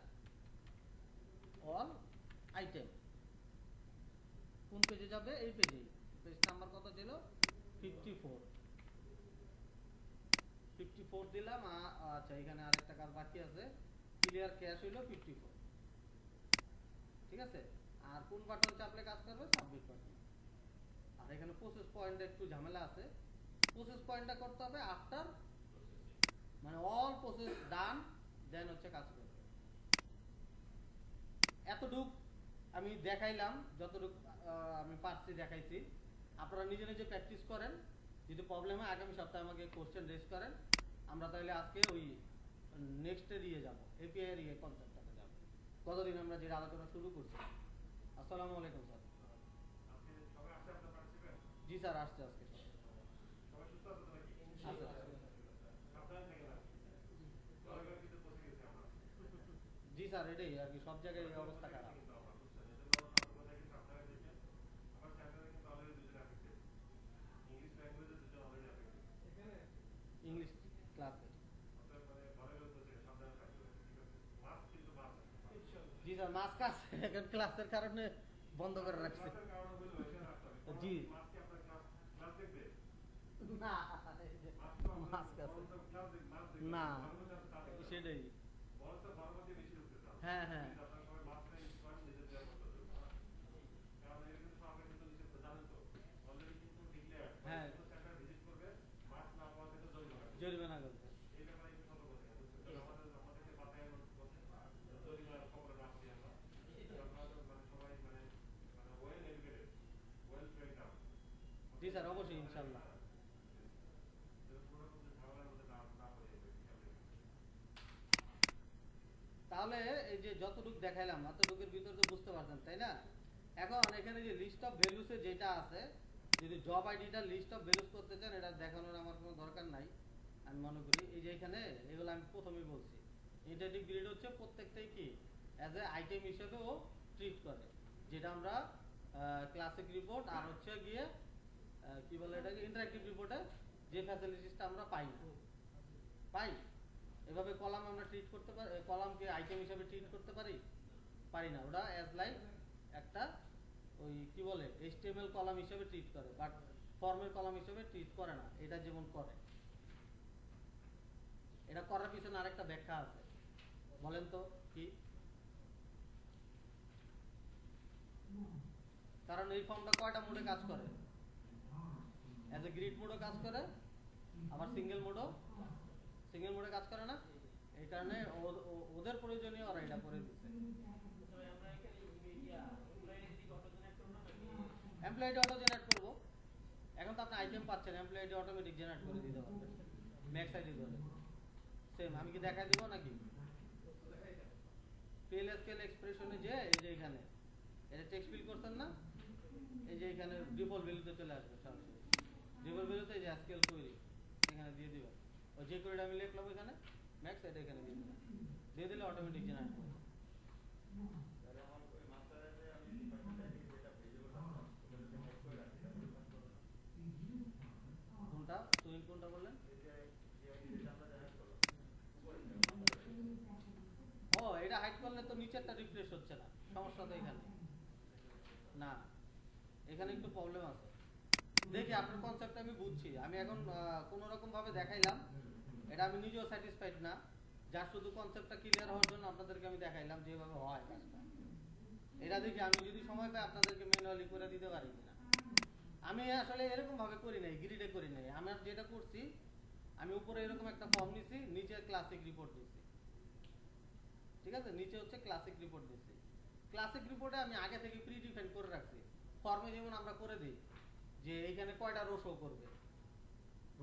অল আইটেম। কোন পেজে যাবে? এই পেজে। পেজ নাম্বার কত ছিল? 54 54 দিলাম। আচ্ছা, এখানে আরেকটা কাজ বাকি আছে, ক্লিয়ার ক্যাশ হইলো 54। ঠিক আছে, আর কোন বাটন চাপলে কাজ করবে? Submit button. আর এখানে প্রসেস পয়েন্টে একটু ঝামেলা আছে, প্রসেস পয়েন্টটা করতে হবে আফটার, মানে অল প্রসেস ডান দেন হচ্ছে কাজ করবে। এতটুক আমি দেখাইলাম, যতটুক আমি পারছি দেখাইছি। আপনারা নিজে নিজে প্র্যাকটিস করেন, যদি প্রবলেম হয় আগামী সপ্তাহে আমাকে কোশ্চেন রেজ করেন। আমরা তাহলে আজকে ওই নেক্সটে দিয়ে যাব, এপিআই এর কনসেপ্টটাতে যাব, কতদিন আমরা যেটা আলোচনা শুরু করছি। আসসালামু আলাইকুম স্যার। জি স্যার, আসছে আজকে জি স্যার, এটাই আর কি, সব জায়গায় এই অবস্থা খারাপ। ইংলিশ ক্লাসে জি স্যার, মাস কাজ এখন ক্লাসের কারণে বন্ধ করে রাখছে। জি না, মাস কাজ না, সেটাই। হ্যাঁ হ্যাঁ হ্যাঁ, জরিমানা করবে। জি স্যার, অবশ্যই ইনশাল্লাহ। তাহলে এই যে যতটুকু দেখাইলাম এতটুকুর ভিতর তো বুঝতে পারছেন, তাই না? এখন এখানে যে লিস্ট অফ ভ্যালুসে যেটা আছে, যদি জব আইডিটা লিস্ট অফ ভ্যালুস করতে চান, এটা দেখানোর আমার কোনো দরকার নাই আমি মনে করি। এই যে এখানে এগুলো আমি প্রথমেই বলছি, ইন্টারেক্টিভ গ্রিড হচ্ছে প্রত্যেকটাই কি অ্যাজ এ আইটেম হিসেবে ও ট্রিট করে, যেটা আমরা ক্লাসিক রিপোর্ট আর হচ্ছে গিয়ে কি বলে এটাকে ইন্টারেক্টিভ রিপোর্টে যে ফ্যাসিলিটিসটা আমরা পাই এভাবে কলাম আমরা ট্রিট করতে পারি, কলামকে আইটেম হিসেবে ট্রিট করতে পারি পারি না। ওটা অ্যাজ লাইক একটা ওই কি বলে এইচটিএমএল কলাম হিসেবে ট্রিট করে, বাট ফর্মের কলাম হিসেবে ট্রিট করে না। এটা যেমন করে, এটা করার পিছনে আরেকটা ব্যাখ্যা আছে, বলেন তো কি? কারণ এই ফর্মটা কয়টা মোডে কাজ করে? অ্যাজ এ গ্রিড মোডও কাজ করে, আবার সিঙ্গেল মোডে কাজ করে না। এই কারণে ওদের প্রয়োজনীয় ওরা এটা করে দিচ্ছে। এমপ্লয়ি অটো জেনারেট করবো। এখন তো আপনি আইটেম পাচ্ছেন, এমপ্লয়ি অটোমেটিক জেনারেট করে দিতে পারবেন ম্যাক্স আইডি ধরে। সেম আমি কি দেখাই দিব নাকি? পিএল স্কেল এক্সপ্রেশনে যে এই যে এখানে এটা টেক্সট ফিল করছেন না, এই যে এখানে ডিফল্ট ভ্যালুতে চলে আসবে সরাসরি। ডিফল্ট ভ্যালুতে এই যে স্কেল তৈরি এখানে দিয়ে দিবেন। ওই যে কোডটা আমি লিখলাম এখানে ম্যাক্স, এটা এখানে দিয়ে দিবেন, দিয়ে দিলে অটোমেটিক জেনারেট করবে। কোনটা তুমি কোনটা বললেন? ও, এটা হাইড করলে তো নিচেরটা রিফ্রেশ হচ্ছে না, সমস্যা তো এখানে না, এখানে একটু প্রবলেম আছে। দেখি আপনার কনসেপ্ট আমি বুঝছি, আমি এখন কোন রকম ভাবে দেখাইলাম, এটা আমি নিজেও স্যাটিসফাইড না, যা শুধু কনসেপ্টটা ক্লিয়ার হওয়ার জন্য আপনাদেরকে আমি দেখাইলাম যেভাবে হয় কাজটা। এটা দেখি আমি যদি সময় পাই আপনাদেরকে ম্যানুয়ালি করে দিতে পারি কিনা। আমি আসলে এরকম ভাবে করি নাই, গ্রিডে করি নাই। আমার যেটা করছি, আমি উপরে এরকম একটা ফর্ম নিছি, নিচে ক্লাসিক রিপোর্ট দিছি। ঠিক আছে, নিচে হচ্ছে ক্লাসিক রিপোর্ট দিছি। ক্লাসিক রিপোর্টে আমি আগে থেকে প্রি ডিফাইন করে রাখছি, ফর্মে যেমন আমরা করে দিই যে এইখানে কয়টা রো শো করবে,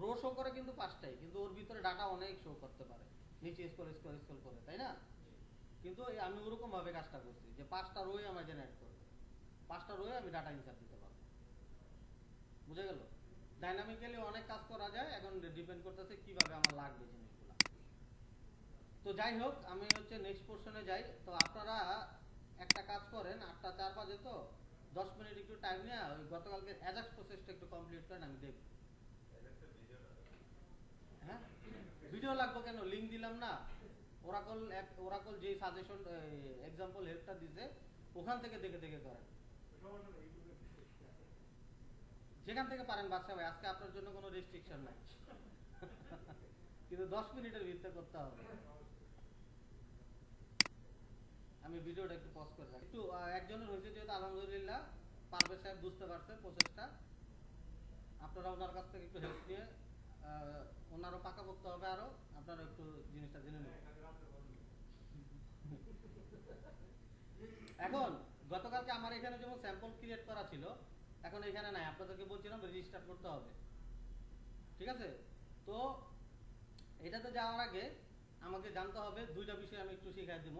রো শো করে কিন্তু 5টাই, কিন্তু ওর ভিতরে ডাটা অনেক শো করতে পারে, নিচে স্ক্রল স্ক্রল স্ক্রল করে, তাই না? কিন্তু আমি ওরকম ভাবে কাজটা করছি যে 5টা রোই আমার জেনারেট করবে, 5টা রোয়ে আমি ডাটা ইনসার্ট দিতে পারবো। বুঝে গেল? ডাইনামিক্যালি অনেক কাজ করা যায়, এখন ডিপেন্ড করতেছে কিভাবে আমার লাগবে জিনিসগুলো। তো যাই হোক, আমি হচ্ছে নেক্সট পোর্শনে যাই। তো আপনারা একটা কাজ করেন, 8টা 4 বাজে, তো 10 মিনিট একটু টাইম নিয়ে ওই গতকালকে অ্যাজাক্স প্রসেসটা একটু কমপ্লিট করেন, আমি দেখব। হ্যাঁ, ভিডিও লাগবে কেন? লিংক দিলাম না, ওরাকল যে সাজেশন এক্সাম্পল হেল্পটা দিছে ওখান থেকে দেখে দেখে করেন, যেখান থেকে পারেন। বাদশা ভাই, আজকে আপনার জন্য কোনো রেস্ট্রিকশন নাই, কিন্তু 10 মিনিটের ভিতরে করতে হবে। আমি ভিডিওটা একটু পজ করে রাখি। একটু একজনের হয়েছে যেহেতু আলহামদুলিল্লাহ, পারভেজ সাহেব বুঝতে পারছে প্রসেসটা। আপনারা ওনার কাছ থেকে একটু হেল্প নিয়ে ওনারও পাকাপোক্ত হবে, আরো আপনারা একটু জিনিসটা জেনে নেবেন। এখন গতকালকে আমার এখানে যেমন স্যাম্পল ক্রিয়েট করা ছিল, এখন এখানে নাই, আপনাদেরকে বলছিলাম রেজিস্টার করতে হবে, ঠিক আছে? তো এটাতে যাওয়ার আগে আমাকে জানতে হবে 2টা বিষয়, আমি একটু শিখাই দিব।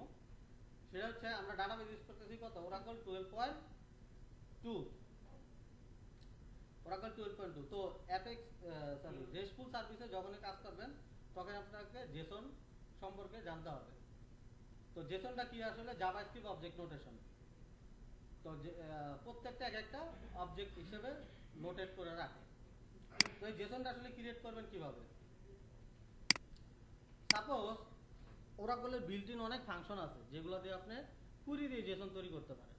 সেটা হচ্ছে আমরা ডাটাবেস ইউজ করতেছি কত, ওরাকল 12.2, ওরাকল 12.2। তো অ্যাপেক্স রেস্টফুল সার্ভিসে যখনই কাজ করবেন তখন আপনাকে জেসন সম্পর্কে জানতে হবে। তো জেসনটা কি? আসলে জাভাস্ক্রিপ্ট অবজেক্ট নোটেশন। তো প্রত্যেকটা এক একটা অবজেক্ট হিসেবে নোটেট করে রাখে। তো এই জেসনটা আসলে ক্রিয়েট করবেন কিভাবে? সাপোজ ওরাকলের বিল্ট ইন অনেক ফাংশন আছে যেগুলো দিয়ে আপনি কুড়ি দিয়ে জেসন তৈরি করতে পারেন।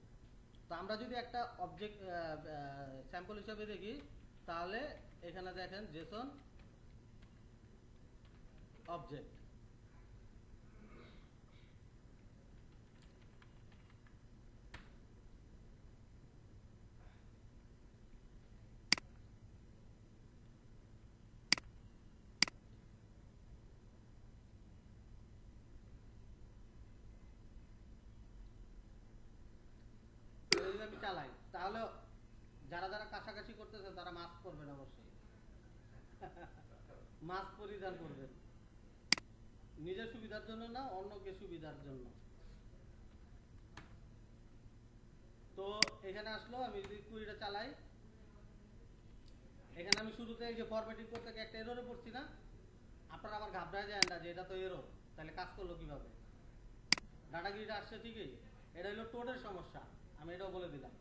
তো আমরা যদি একটা অবজেক্ট স্যাম্পল হিসেবে দেখি, তাহলে এখানে দেখেন জেসন অবজেক্ট। যদি আমি চালাই, তাহলে যারা যারা কাছাকাছি করতেছে তারা মাস্ক করবেন, অবশ্যই মাস্ক পরিধান করবেন, নিজের সুবিধার জন্য না, অন্যকে সুবিধার জন্য। তো এখানে আসলো, আমি যদি কুড়িটা চালাই, এখানে আমি শুরুতে এই যে ফরম্যাটিং করতে গিয়ে একটা এররে পড়ছি না, আপনারা আবার ঘাবড়ায় যায় না যে এটা তো এরর, তাহলে কাজ করলো কিভাবে? ডাটাগিরিটা আসছে ঠিকই, এটা হলো টোডের সমস্যা, আমি এটাও বলে দিলাম।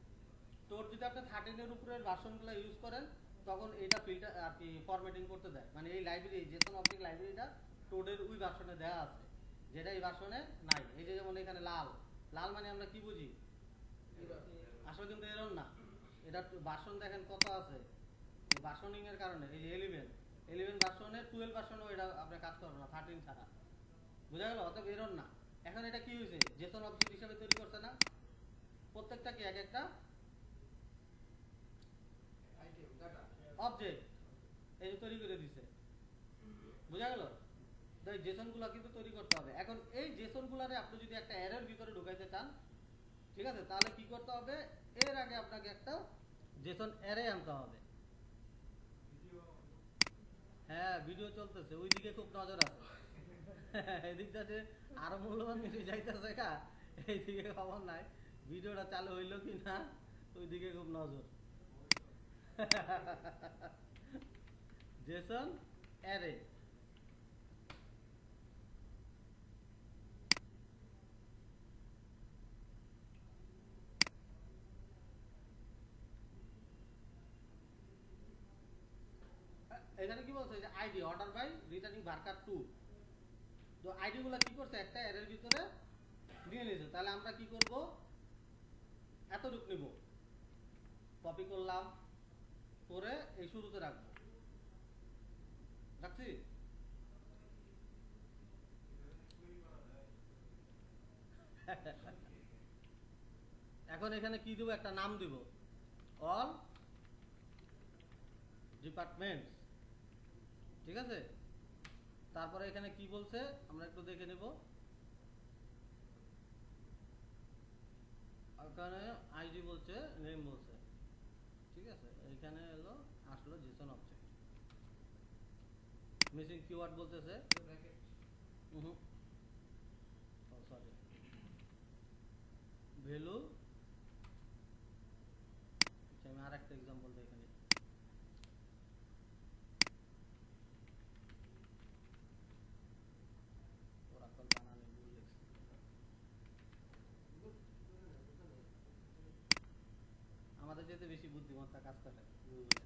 টোড যদি আপনি 13 উপরের ভার্সনগুলো ইউজ করেন, তখন এটা ফিল্টার আর কি ফরম্যাটিং করতে দেয়, মানে এই লাইব্রেরি জেসন অবজেক্ট লাইব্রেরিটা টোডের ওই ভার্সনে দেওয়া আছে, যেটা এই ভার্সনে নাই। এই যে যেমন এখানে লাল, লাল মানে আমরা কি বুঝি? আসলে কিন্তু এরর না, এটা ভার্সন দেখেন কত আছে, ভার্সনিং এর কারণে। এই যে 11 ভার্সনে 12 ভার্সনেও এটা আপনি কাজ করবে না 13 ছাড়া। বুঝা গেল? অতএব এরর না। এখন এটা কি হয়েছে? জেসন অবজেক্ট হিসেবে তৈরি করছে না, প্রত্যেকটা কি এক একটা অবজেক্ট এই যে তৈরি করে দিছে। বুঝা গেল? তো এই জেসন গুলা কিন্তু তৈরি করতে হবে। এখন এই জেসন গুলারে আপনি যদি একটা অ্যারের ভিতরে ঢুকাইতে চান, ঠিক আছে, তাহলে কি করতে হবে? এর আগে আপনাকে একটা জেসন অ্যারে আনতে হবে। হ্যাঁ, ভিডিও চলতেছে, ওইদিকে খুব নজর আছে। এদিকটা যে আরো মূল্যবান কিছু যাইতেছে কা, এইদিকে খবর নাই, ভিডিওটা চালু হইলো কি না ওইদিকে খুব নজর। জেসন অ্যারে, এখানে কি বলছে যে আইডি অর্ডার বাই রিটার্নিং ভার্কার 2। তো আইডি গুলা কি করছে? একটা অ্যারের ভিতরে নিয়ে নিয়েছে। তাহলে আমরা কি করব? এতটুকু নিব, কপি করলাম, করে এই শুরুতে রাখবো, রাখছি। এখন এখানে কি দিব? একটা নাম দিব, অল ডিপার্টমেন্টস, ঠিক আছে। তারপরে এখানে কি বলছে আমরা একটু দেখে নেব। এখানে আইডি বলছে, নেম বলছে, ঠিক আছে। এখানে এলো, আসলো জেসন অবজেক্ট। মিসিং কিওয়ার্ড বলতেছে সরি ভ্যালু। আমি আর একটা এক্সাম্পল দিই এখানে। ওরাকল বানানে ভুল লিখছি। আমাদের যেতে বেশি বুদ্ধিমত্তা কাজ করে গুগলে।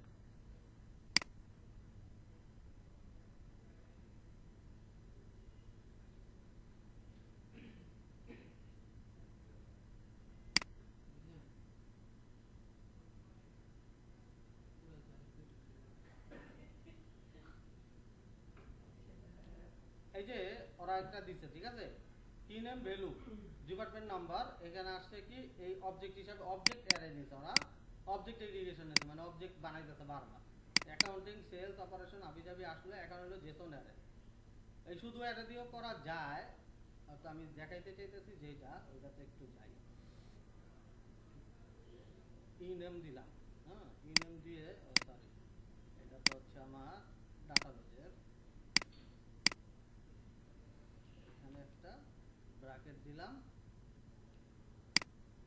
এই যে ওরা একটা দিচ্ছে, ঠিক আছে, কি নেম ভ্যালু ডিপার্টমেন্ট নাম্বার, এখানে আসছে কি এই অবজেক্ট হিসাবে অবজেক্ট অ্যারে নিছে ওরা, অবজেক্ট এগ্রিগেশন নিছে, মানে অবজেক্ট বানাইতেছে বারবার। অ্যাকাউন্টিং সেলস অপারেশন আবিজাবি আসলে এখন হলো জেসন অ্যারে। এই শুধু অ্যারে দিয়েও করা যায়, তো আমি দেখাইতে চাইতেছি যেটা ওইটাতে একটু যাই। ই নেম দিলাম, হ্যাঁ ই নেম দিয়ে সরি এটা তো হচ্ছে আমার ডাটাবেজের, এখানে একটা ব্র্যাকেট দিলাম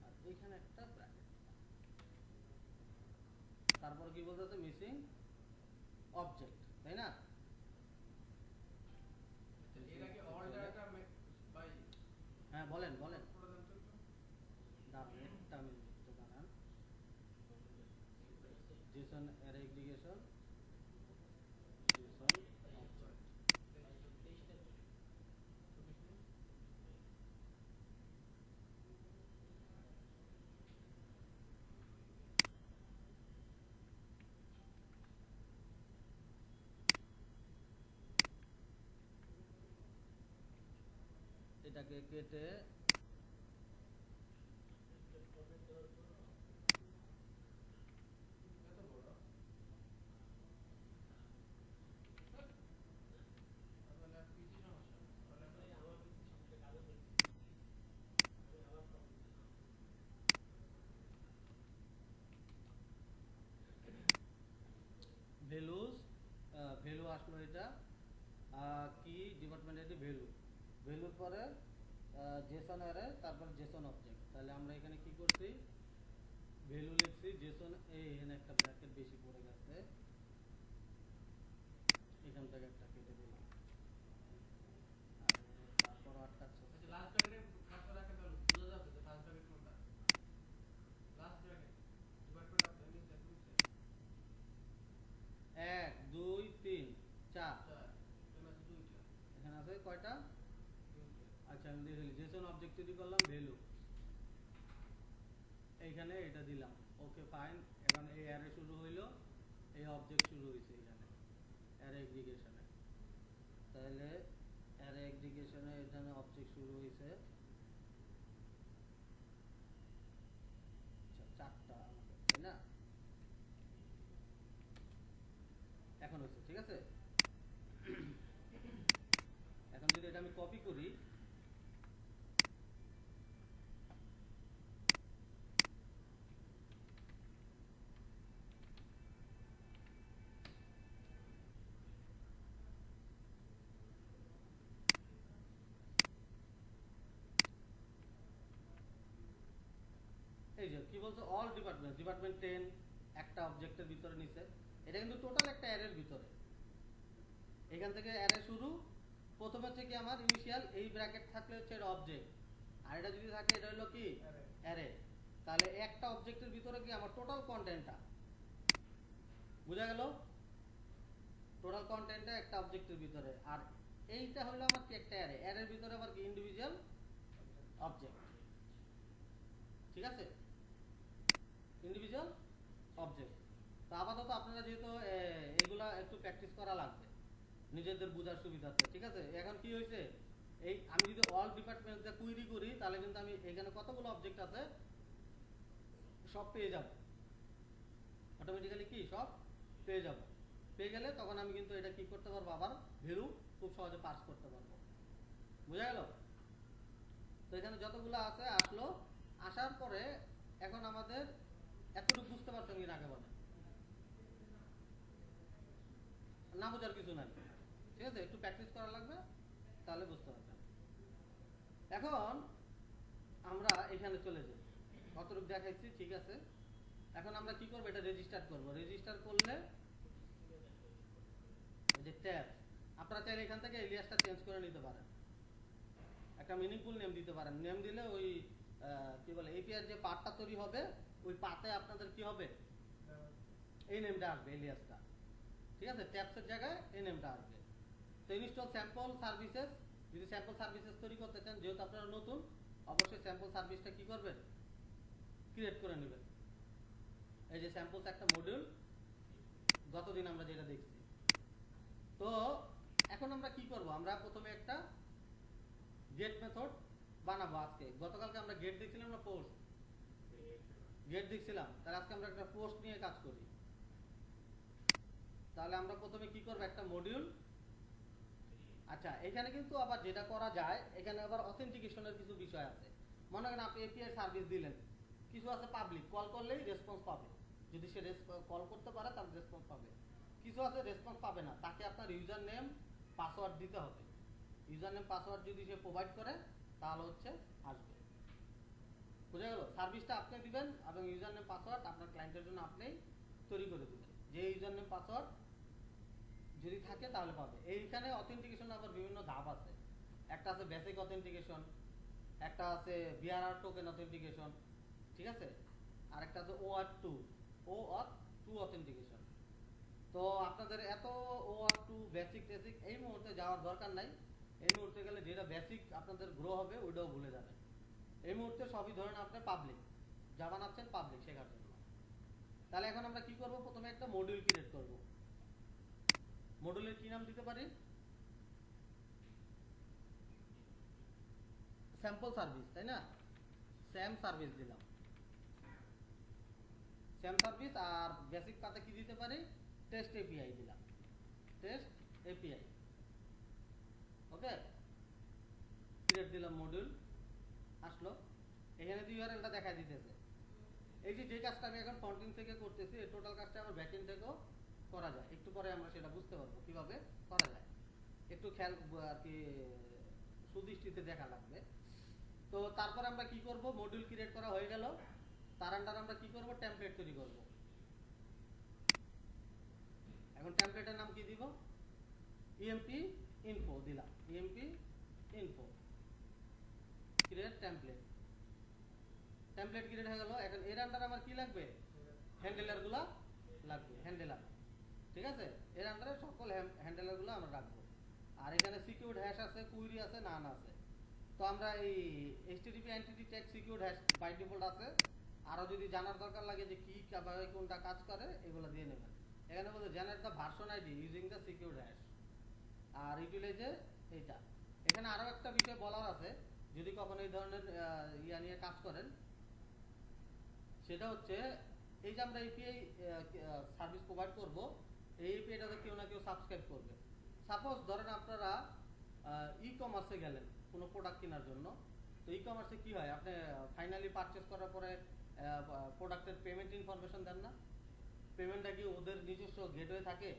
আর এখানে একটা ব্র্যাকেট দিলাম। তারপর কি বলতেছে মিসিং অবজেক্ট, তাই না? হ্যাঁ বলেন বলেন। ডাটা আমি লিখতে বানান Jason array aggregation Jason object. এটাকে কেটে ভ্যালুস, ভ্যালু আসলো এটা কি ডিপার্টমেন্টের ভ্যালু, ভ্যালুর পরে জেসন অ্যারে, তারপর জেসন অবজেক্ট। তাহলে আমরা এখানে কি করছি, ভ্যালু লিখছি জেসন, এই এখানে একটা ব্র্যাকেট বেশি পড়ে গেছে, এখান থেকে একটা কেটে দিলাম, তারপর আটকাচ্ছে লাস্ট ব্র্যাকেটে কাটটা রাখা তাহলে বোঝা যাবে যে ফার্স্ট ব্র্যাকেট কোনটা, last bracket department of the এক দুই তিন চার, এখানে আছে কয়টা, আচ্ছা আমি দিয়ে দিলি জেসন অবজেক্ট তৈরি করলাম ভ্যালু, এইখানে এটা দিলাম, ওকে ফাইন। এখন এই অ্যারে শুরু হইলো, এই অবজেক্ট শুরু হয়েছে এখানে অ্যারে এগ্রিগেশনে, তাহলে অ্যারে এগ্রিগেশনে এখানে অবজেক্ট শুরু হয়েছে চারটা আমাদের, তাই না? এখন হচ্ছে ঠিক আছে। এখন যদি এটা আমি কপি করি, এই যে কি বলছো অল ডিপার্টমেন্ট, ডিপার্টমেন্ট 10 একটা অবজেক্টের ভিতরে নিছে, এটা কিন্তু টোটাল একটা অ্যারের ভিতরে, এখান থেকে অ্যারে শুরু, প্রথম হচ্ছে কি আমার ইনিশিয়াল এই ব্র্যাকেট থাকলে হচ্ছে এটা অবজেক্ট, আর এটা যদি থাকে এটা হলো কি অ্যারে। তাহলে একটা অবজেক্টের ভিতরে কি আমার টোটাল কন্টেন্টটা বুঝা গেল, টোটাল কন্টেন্টটা একটা অবজেক্টের ভিতরে, আর এইটা হলো আমার কি একটা অ্যারে, অ্যারের ভিতরে আবার কি ইন্ডিভিজুয়াল অবজেক্ট, ঠিক আছে, ইন্ডিভিজুয়াল অবজেক্ট। তো আপাতত আপনারা যেহেতু এগুলা একটু প্র্যাকটিস করা লাগবে নিজেদের বোঝার সুবিধার্থে, ঠিক আছে। এখন কি হয়েছে, এই আমি যদি অল ডিপার্টমেন্ট কুইরি করি তাহলে কিন্তু আমি এখানে কতগুলো অবজেক্ট আছে সব পেয়ে যাব, অটোমেটিক্যালি কি সব পেয়ে যাব, পেয়ে গেলে তখন আমি কিন্তু এটা কি করতে পারবো, আবার ভ্যালু খুব সহজে পাস করতে পারবো, বুঝা গেল। তো এখানে যতগুলো আছে আসলো, আসার পরে এখন আমাদের এতটুকু বুঝতে পারছেন কিনা আগে বলেন, না বোঝার কিছু নাই, ঠিক ঠিক আছে, একটু প্র্যাকটিস করা লাগবে, তাহলে বুঝতে পারবেন। এখন আমরা এখানে চলে যাই, কতটুকু দেখাইছি ঠিক আছে। এখন আমরা কি করবো, এটা রেজিস্টার করব। রেজিস্টার করলে এই যে ট্যাব, আপনারা চাইলে এখান থেকে এলিয়াসটা চেঞ্জ করে নিতে পারেন, একটা মিনিংফুল নেম দিতে পারেন। নেম দিলে ওই কি বলে এপিআই যে পার্টটা তৈরি হবে ওই পাতে আপনাদের কি হবে, এই নেমটা আসবে, এলিয়াসটা। ঠিক আছে, ট্যাবসের জায়গায় এই নেমটা আসবে। তো ইনস্টল স্যাম্পল সার্ভিসেস, যদি স্যাম্পল সার্ভিসেস তৈরি করতে চান, যেহেতু আপনারা নতুন, অবশ্যই স্যাম্পল সার্ভিসটা কি করবেন, ক্রিয়েট করে নেবেন। এই যে স্যাম্পলস একটা মডিউল, গতদিন আমরা যেটা দেখছি। তো এখন আমরা কি করব, আমরা প্রথমে একটা গেট মেথড বানাবো আজকে। গতকালকে আমরা গেট দেখছিলাম না, পোস্ট গেট দেখছিলাম, তাহলে আজকে আমরা একটা পোস্ট নিয়ে কাজ করি। তাহলে আমরা প্রথমে কি করব, একটা মডিউল। আচ্ছা, এখানে কিন্তু আবার যেটা করা যায়, এখানে আবার অথেন্টিকেশনের কিছু বিষয় আছে। মনে করেন আপনি এপিআই সার্ভিস দিলেন, কিছু আছে পাবলিক, কল করলেই রেসপন্স পাবে, যদি সে কল করতে পারে তাহলে রেসপন্স পাবে। কিছু আছে রেসপন্স পাবে না, তাকে আপনার ইউজার নেম পাসওয়ার্ড দিতে হবে। ইউজার নেম পাসওয়ার্ড যদি সে প্রোভাইড করে তাহলে হচ্ছে আসবে। বুঝা গেল, সার্ভিসটা আপনি দিবেন এবং ইউজার নেম পাসওয়ার্ড আপনার ক্লায়েন্টের জন্য আপনি তৈরি করে দিবেন। যে ইউজার নেম পাসওয়ার্ড যদি থাকে তাহলে পাবে। এইখানে অথেন্টিকেশন আবার বিভিন্ন ধাপ আছে, একটা আছে বেসিক অথেন্টিকেশন, একটা আছে বিআরআর টোকেন অথেন্টিকেশন, ঠিক আছে, আর একটা আছে OAuth 2 অথেন্টিকেশন। তো আপনাদের এত OAuth 2 বেসিক টেসিক এই মুহূর্তে যাওয়ার দরকার নাই। এই মুহূর্তে গেলে যেটা বেসিক আপনাদের গ্রো হবে ওইটাও ভুলে যাবেন। এই মুহূর্তে সবই ধরেন আপনি পাবলিক যা বানাচ্ছেন পাবলিক শেখার জন্য। তাহলে এখন আমরা কি করব, প্রথমে একটা মডিউল ক্রিয়েট করব। মডিউলের কি নাম দিতে পারি, স্যাম্পল সার্ভিস, তাই না, স্যাম সার্ভিস দিলাম, স্যাম সার্ভিস। আর বেসিক পাতে কি দিতে পারি, টেস্ট এপিআই দিলাম, টেস্ট এপিআই। ওকে, ক্রিয়েট দিলাম, মডিউল আসলো। এখানে ইউআরএলটা দেখাই দিতেছে। এই যে কাজটা আমি এখন ফ্রন্ট এন্ড থেকে করতেছি, এই টোটাল কাজটা আমার ব্যাক এন্ড থেকেও করা যায়। একটু পরে আমরা সেটা বুঝতে পারবো কিভাবে করা যায়, একটু খেয়াল আর কি সুদৃষ্টিতে দেখা লাগবে। তো তারপর আমরা কি করব, মডিউল ক্রিয়েট করা হয়ে গেল, তার আন্ডার আমরা কি করব, টেমপ্লেট তৈরি করব। এখন টেমপ্লেটের নাম কি দিব, ইএমপি ইনফো দিলাম, EMP info create template. Template create হয়ে গেল। এখন এর আন্ডার আমার কি লাগবে, হ্যান্ডেলার গুলা লাগবে, হ্যান্ডেলার, ঠিক আছে। এর আন্ডারে সকল হ্যান্ডেলার গুলো আমরা রাখবো। আর এখানে সিকিউরড হ্যাশ আছে, কুইরি আছে, নান আছে। তো আমরা এই HTTP entity tag secured hash by default আছে। আরো যদি জানার দরকার লাগে যে কি কিভাবে কোনটা কাজ করে, এগুলো দিয়ে নেবেন। এখানে বলতে generate the version ID using the secured hash, আর ইউটিলাইজে এইটা। এখানে আরো একটা বিষয় বলার আছে, যদি কখনো এই ধরনের ইয়া নিয়ে কাজ করেন, সেটা হচ্ছে এই যে আমরা এপিআই সার্ভিস প্রোভাইড করব, এই এপিআইটাতে কেউ না কেউ সাবস্ক্রাইব করবে। সাপোজ ধরেন আপনারা ই কমার্সে গেলেন কোনো প্রোডাক্ট কেনার জন্য। তো ই কমার্সে কি হয়, আপনি ফাইনালি পারচেস করার পরে প্রোডাক্টের পেমেন্ট ইনফরমেশন দেন না, পেমেন্টটা কি ওদের নিজস্ব গেটওয়ে থাকে,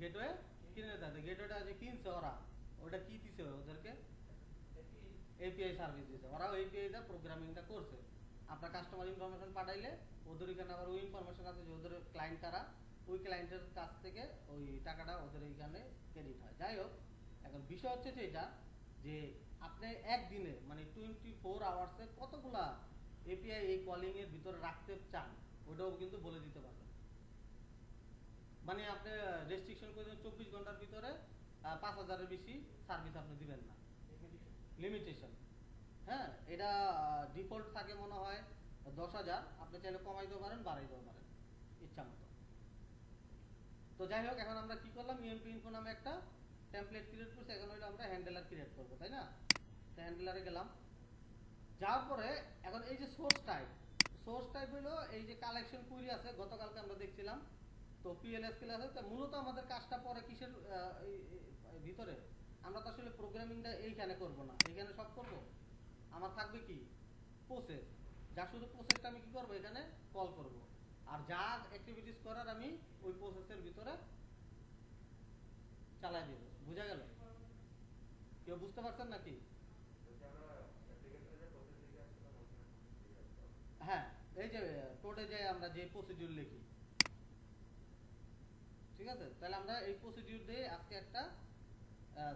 গেটওয়ে কিনে থাকে, গেটওয়েটা যে কিনছে ওরা, ওটা কি দিছে ওদেরকে, এপিআই সার্ভিস দিছে, ওরা ওই এপিআইটা প্রোগ্রামিংটা করছে। আপনার কাস্টমার ইনফরমেশন পাঠাইলে ওদের এখানে আবার ওই ইনফরমেশন আছে যে ওদের ক্লায়েন্ট কারা, ওই ক্লায়েন্টের কাছ থেকে ওই টাকাটা ওদের এইখানে ক্রেডিট হয়। যাই হোক, এখন বিষয় হচ্ছে যে এটা যে আপনি একদিনে মানে 24 আওয়ার্সে কতগুলা এপিআই এই কলিং এর ভিতরে রাখতে চান, ওটাও কিন্তু বলে দিতে পারবেন। মানে আপনি রেস্ট্রিকশন করে 24 ঘন্টার ভিতরে 5000-এর বেশি সার্ভিস আপনি দিবেন না, লিমিটেশন। হ্যাঁ, এটা ডিফল্ট থাকে মনে হয় 10,000, আপনি চাইলে কমাইতেও পারেন বাড়াইতেও পারেন ইচ্ছা মতো। তো যাই হোক, এখন আমরা কি করলাম, ইএমপি ইনফো নামে একটা টেমপ্লেট ক্রিয়েট করছি। এখন হইলো আমরা হ্যান্ডেলার ক্রিয়েট করব, তাই না। হ্যান্ডেলারে গেলাম, যাওয়ার পরে এখন এই যে সোর্স টাইপ হইলো এই যে কালেকশন কুইরি আছে, গতকালকে আমরা দেখছিলাম। তো পিএলএসকিউ আছে। তো মূলত আমাদের কাজটা পরে কিসের ভিতরে, আমরা তো আসলে প্রোগ্রামিংটা এইখানে করব না, এইখানে সব করব। আমার থাকবে কি প্রসেস, যা শুধু প্রসেসটা আমি কি করব, এখানে কল করব। আর যা অ্যাক্টিভিটিস করার আমি ওই প্রসেসের ভিতরে চালাই দিব। বুঝা গেল? কেউ বুঝতে পারছেন নাকি? হ্যাঁ, এই যে কোডে যে আমরা যে প্রসিডিউর লিখি, ঠিক আছে? তাহলে আমরা এই প্রসিডিউর দিয়ে আজকে একটা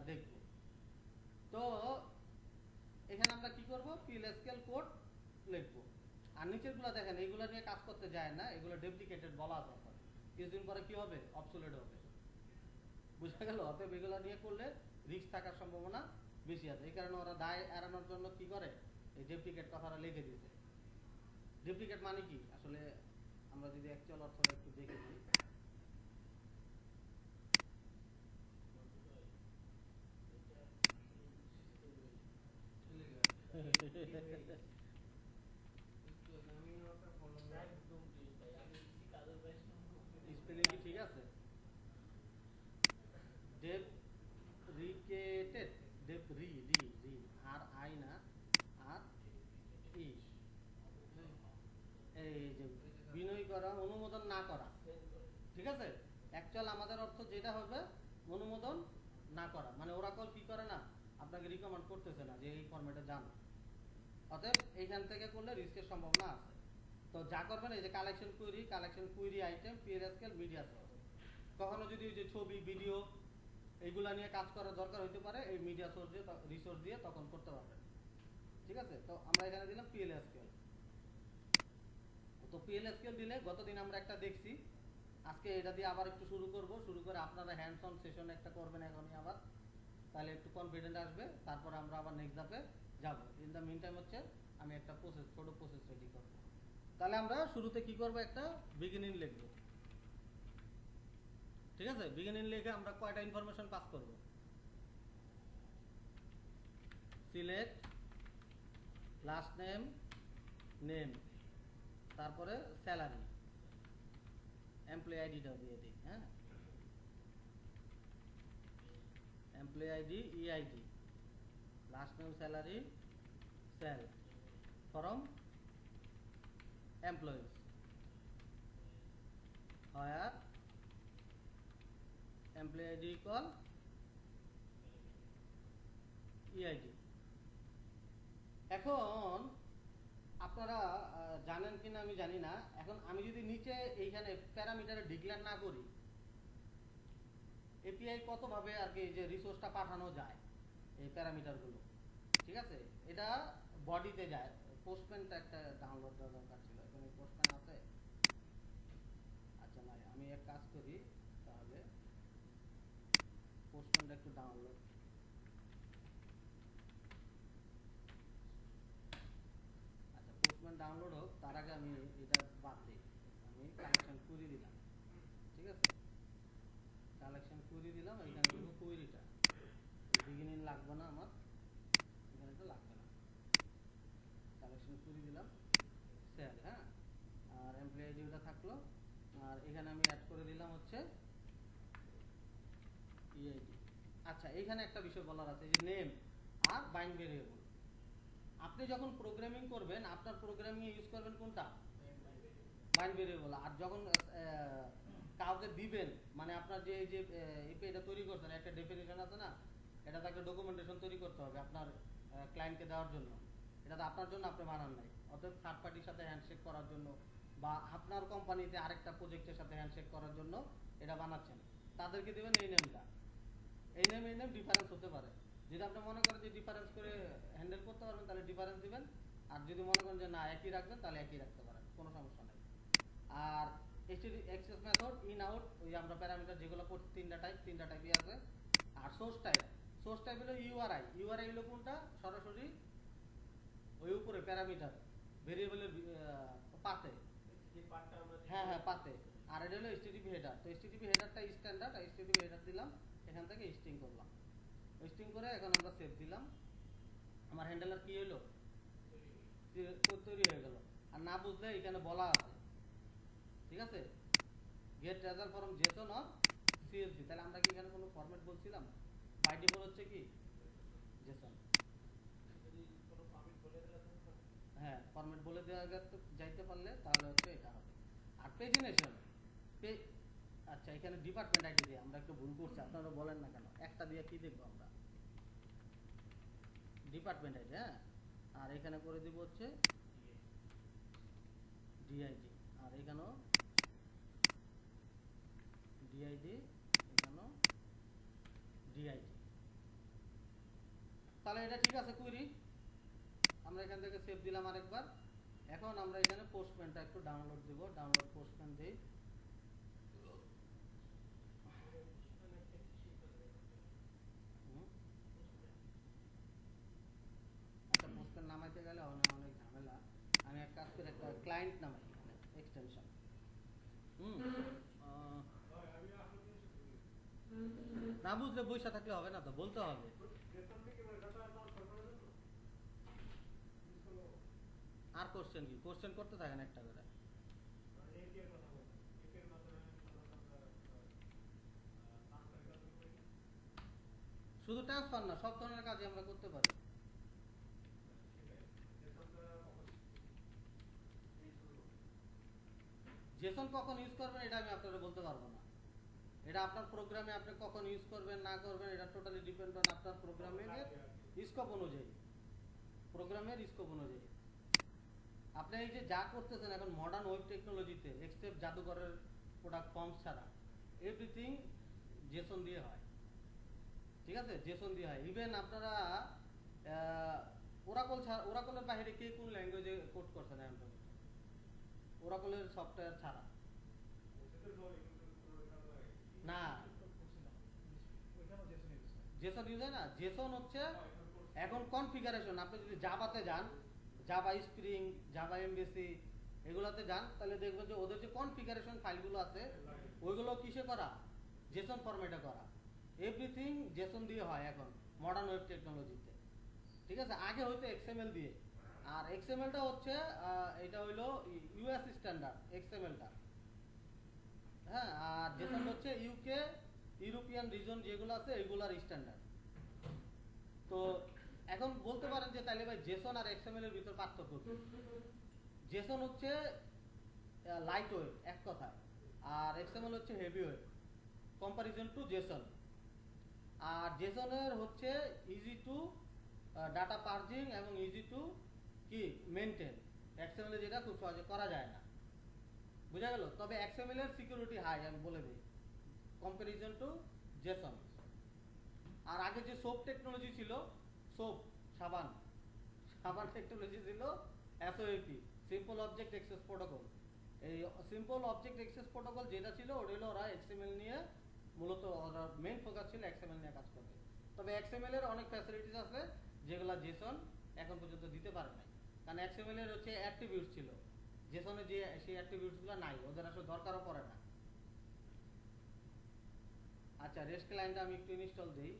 দেখব। তো এখানে আমরা কি করব, PLSQL কোড লিখব। আর নিচেরগুলো দেখেন, এইগুলো নিয়ে কাজ করতে যায় না, এগুলো ডুপ্লিকেটেড বলা যায়। কিছুদিন পরে কি হবে, অবসোলেট হবে। বুঝা গেল? অতএব এগুলো নিয়ে করলে রিস্ক থাকার সম্ভাবনা বেশি আছে। এই কারণে ওরা দায় এড়ানোর জন্য কি করে, এই ডুপ্লিকেট কথাটা লিখে দিতে। ডুপ্লিকেট মানে কি আসলে আমরা যদি অ্যাকচুয়াল অর্থটা একটু দেখে নিই। স্পেলিং কি ঠিক আছে? ডেপ্রিকেটেড, ডেপ্রি ডি ডি আর আই না, আর ই, এই যে বিনয় করা, অনুমোদন না করা। ঠিক আছে? অ্যাকচুয়াল আমাদের অর্থ যেটা হবে, অনুমোদন না করা, মানে ওরাকল কি করে না, আপনাকে রিকমেন্ড করতেছে না যে এই ফরম্যাটে যান। অতএব এইখান থেকে করলে রিস্কের সম্ভাবনা আছে। তো যা করবেন, এই যে collection query item, PLSQL media source. কখনো যদি ওই যে ছবি, ভিডিও এইগুলা নিয়ে কাজ করার দরকার হইতে পারে, এই মিডিয়া সোর্স দিয়ে, রিসোর্স দিয়ে তখন করতে পারবেন। ঠিক আছে? তো আমরা এখানে দিলাম PLSQL। তো PLSQL দিলে গতদিন আমরা একটা দেখছি, আজকে এটা দিয়ে আবার একটু শুরু করব। শুরু করে আপনারা হ্যান্ডস অন সেশন একটা করবেন এখনই আবার, তাহলে একটু কনফিডেন্ট আসবে। তারপর আমরা আবার নেক্সট ধাপে যাব। ইন দ্য মিন টাইম হচ্ছে আমি একটা ছোট প্রসেস রেডি করব। তাহলে আমরা শুরুতে কি করব, একটা বিগিনিং লিখব। ঠিক আছে? বিগিনিং লিখে আমরা কয়টা ইনফরমেশন পাস করব? সিলেক্ট লাস্ট নেম, নেম, তারপরে স্যালারি, এমপ্লয়ি আইডিটাও দিয়ে দিই। হ্যাঁ, employee ID, EID, last name, salary, cell, from employees, where employee ID equal EID. এখন আপনারা জানেন কিনা আমি জানি না, এখন আমি যদি নিচে এইখানে প্যারামিটারে ডিক্লেয়ার না করি, এপিআই কতভাবে আর কি যে রিসোর্সটা পাঠানো যায়, এই প্যারামিটারগুলো। ঠিক আছে? এটা বডিতে যায়। পোস্টম্যানটা একটা ডাউনলোড দেওয়া দরকার ছিল, এখানে পোস্টম্যান আছে। আচ্ছা নাই, আমি এক কাজ করি, তাহলে পোস্টম্যানটা একটু ডাউনলোড। আচ্ছা, পোস্টম্যান ডাউনলোড হোক, তার আগে আমি এটা বাদ দিই। আমি কালেকশন কুইরি দিলাম। ঠিক আছে? কালেকশন কুইরি দিলাম, এখানে দেবো কুইরিটা। বিগিনিং লাগবে না আমার, এখানে তো লাগবে না। কালেকশন কুইরি দিলাম, সেল। হ্যাঁ, আর এমপ্লয়ি আইডিটা থাকলো। আর এখানে আমি অ্যাড করে দিলাম হচ্ছে ইআইডি। আচ্ছা, এখানে একটা বিষয় বলার আছে, যে নেম আর বাইন্ড ভেরিয়েবল। আপনি যখন প্রোগ্রামিং করবেন, আপনার প্রোগ্রামিং ইউজ করবেন কোনটা, বাইন্ড ভেরিয়েবল। আর যখন কাউকে দিবেন, মানে আপনার যে এই যে এটা তৈরি করছেন, একটা ডেফিনিশন আছে না, এটা একটা ডকুমেন্টেশন তৈরি করতে হবে আপনার ক্লায়েন্টকে দেওয়ার জন্য। এটা তো আপনার জন্য আপনি বানান নাই, অতএব থার্ড পার্টির সাথে হ্যান্ডশেক করার জন্য, বা আপনার কোম্পানিতে আরেকটা প্রজেক্টের সাথে হ্যান্ডশেক করার জন্য এটা বানাচ্ছেন। তাদেরকে দিবেন এই নেমটা। এই নেম ডিফারেন্স হতে পারে। যদি আপনি মনে করেন যে ডিফারেন্স করে হ্যান্ডেল করতে পারবেন, তাহলে ডিফারেন্স দিবেন। আর যদি মনে করেন যে না একই রাখবেন, তাহলে একই রাখতে পারেন, কোনো সমস্যা নেই। আর এক্সেস মেথড, ইন আউট, ওই আমরা প্যারামিটার যেগুলো করছি, তিনটা টাইপই আছে। আর সোর্স টাইপ হলো ইউআরআই হলো কোনটা, সরাসরি ওই উপরে প্যারামিটার ভেরিয়েবলের পাতে। হ্যাঁ হ্যাঁ, পাতে। আর এটা হলো এইচটিটিপি হেডার। তো এইচটিটিপি হেডারটা স্ট্যান্ডার্ড, এইচটিটিপি হেডার দিলাম, এখান থেকে স্ট্রিং করলাম। স্ট্রিং করে এখন আমরা সেভ দিলাম। আমার হ্যান্ডেলার কি হলো, তৈরি হয়ে গেল। আর না বুঝলে এখানে বলা আছে, ঠিক আছে, gate result from Jason or CSV. তাহলে আমরা কি এখানে কোনো ফরম্যাট বলছিলাম? বাই ডিফল্ট হচ্ছে কি জেসন। হ্যাঁ, ফরম্যাট বলে দেওয়া যাইতে পারলে তাহলে হচ্ছে এটা হবে। আর পেজিনেশন, আচ্ছা এখানে ডিপার্টমেন্ট আইডি দিয়ে আমরা একটু ভুল করছি, আপনারা বলেন না কেন, একটা দিয়ে কি দেখবো আমরা, ডিপার্টমেন্ট আইডি। হ্যাঁ, আর এখানে করে দিব হচ্ছে ডিআইডি, আর এখানেও ডিআইডি, এখানেও ডিআইডি। তাহলে এটা ঠিক আছে কুইরি, আমরা এখান থেকে সেভ দিলাম আরেকবার। এখন আমরা এখানে পোস্টম্যানটা একটু ডাউনলোড দিব, ডাউনলোড পোস্টম্যান দিই। আচ্ছা পোস্টম্যান নামাইতে গেলে অনেক ঝামেলা, আমি এক কাজ করে একটা ক্লায়েন্ট নামাই এখানে এক্সটেনশন। না বুঝলে বইসা থাকলে হবে না, তো বলতে হবে। আর কোশ্চেন কি, কোশ্চেন করতে থাকেন একটা করে। শুধু ট্রান্সফার না, সব ধরনের কাজই আমরা করতে পারি। জেসন কখন ইউজ করবেন এটা আমি আপনারা বলতে পারবো না, এটা আপনার প্রোগ্রামে আপনি কখন ইউজ করবেন না করবেন এটা টোটালি ডিপেন্ড অন আপনার প্রোগ্রামের স্কোপ অনুযায়ী, প্রোগ্রামের স্কোপ অনুযায়ী। আপনি এই যে যা করতেছেন এখন মডার্ন ওয়েব টেকনোলজিতে, এক্সেপ্ট জাদুঘরের প্রোডাক্ট ফর্মস ছাড়া এভরিথিং জেসন দিয়ে হয়, ঠিক আছে, জেসন দিয়ে হয়। ইভেন আপনারা ওরাকল ছাড়া, ওরাকলের বাইরে কে কোন ল্যাঙ্গুয়েজে কোড করছেন এখন, ওরাকলের সফটওয়্যার ছাড়া না, জেসন ইউজ হয় না। জেসন হচ্ছে এখন কনফিগারেশন, আপনি যদি জাভাতে যান, জাভা স্প্রিং, জাভা এমভিসি এগুলাতে যান, তাহলে দেখবেন যে ওদের যে কনফিগারেশন ফাইলগুলো আছে ওইগুলো কিসে করা, জেসন ফরম্যাটে করা। এভরিথিং জেসন দিয়ে হয় এখন মডার্ন ওয়েব টেকনোলজিতে, ঠিক আছে। আগে হয়তো এক্সএমএল দিয়ে, আর এক্সএমএলটা হচ্ছে এটা হইলো ইউএস স্ট্যান্ডার্ড এক্সএমএলটা, হ্যাঁ। আর জেসন হচ্ছে ইউকে, ইউরোপিয়ান রিজন যেগুলো আছে এগুলার স্ট্যান্ডার্ড। তো এখন বলতে পারেন যে তাহলে ভাই জেসন আর এক্সএমএল এর ভিতর পার্থক্য কি? জেসন হচ্ছে লাইট ওয়েট এক কথায়, আর এক্সএমএল হচ্ছে heavy weight comparison to JSON. আর জেসনের হচ্ছে ইজি টু ডাটা পার্জিং এবং ইজি টু কি মেনটেন, এক্সএমএল এ যেটা খুব সহজে করা যায় না, বুঝা গেল। তবে এক্সএমএল এর সিকিউরিটি হাই, আমি বলে দিই, কম্পারিজন টু জেসন। আর আগে যে সোপ টেকনোলজি ছিল, সোপ সাবান, সাবান টেকনোলজি ছিল এসওএপি, সিম্পল অবজেক্ট অ্যাক্সেস প্রোটোকল। এই সিম্পল অবজেক্ট অ্যাক্সেস প্রোটোকল যেটা ছিল ওটা হলো ওরা এক্সএমএল নিয়ে, মূলত ওরা মেইন ফোকাস ছিল এক্সএমএল নিয়ে কাজ করবে। তবে এক্সএমএল এর অনেক ফ্যাসিলিটিস আছে যেগুলো জেসন এখন পর্যন্ত দিতে পারে নাই, কারণ এক্সএমএল এর হচ্ছে অ্যাট্রিবিউটস ছিল, জেসনে যে সেই অ্যাট্রিবিউটসগুলো নাই, ওদের আসলে দরকারও পড়ে না। আচ্ছা রেস্ট ক্লায়েন্টটা আমি একটু ইনস্টল দেই।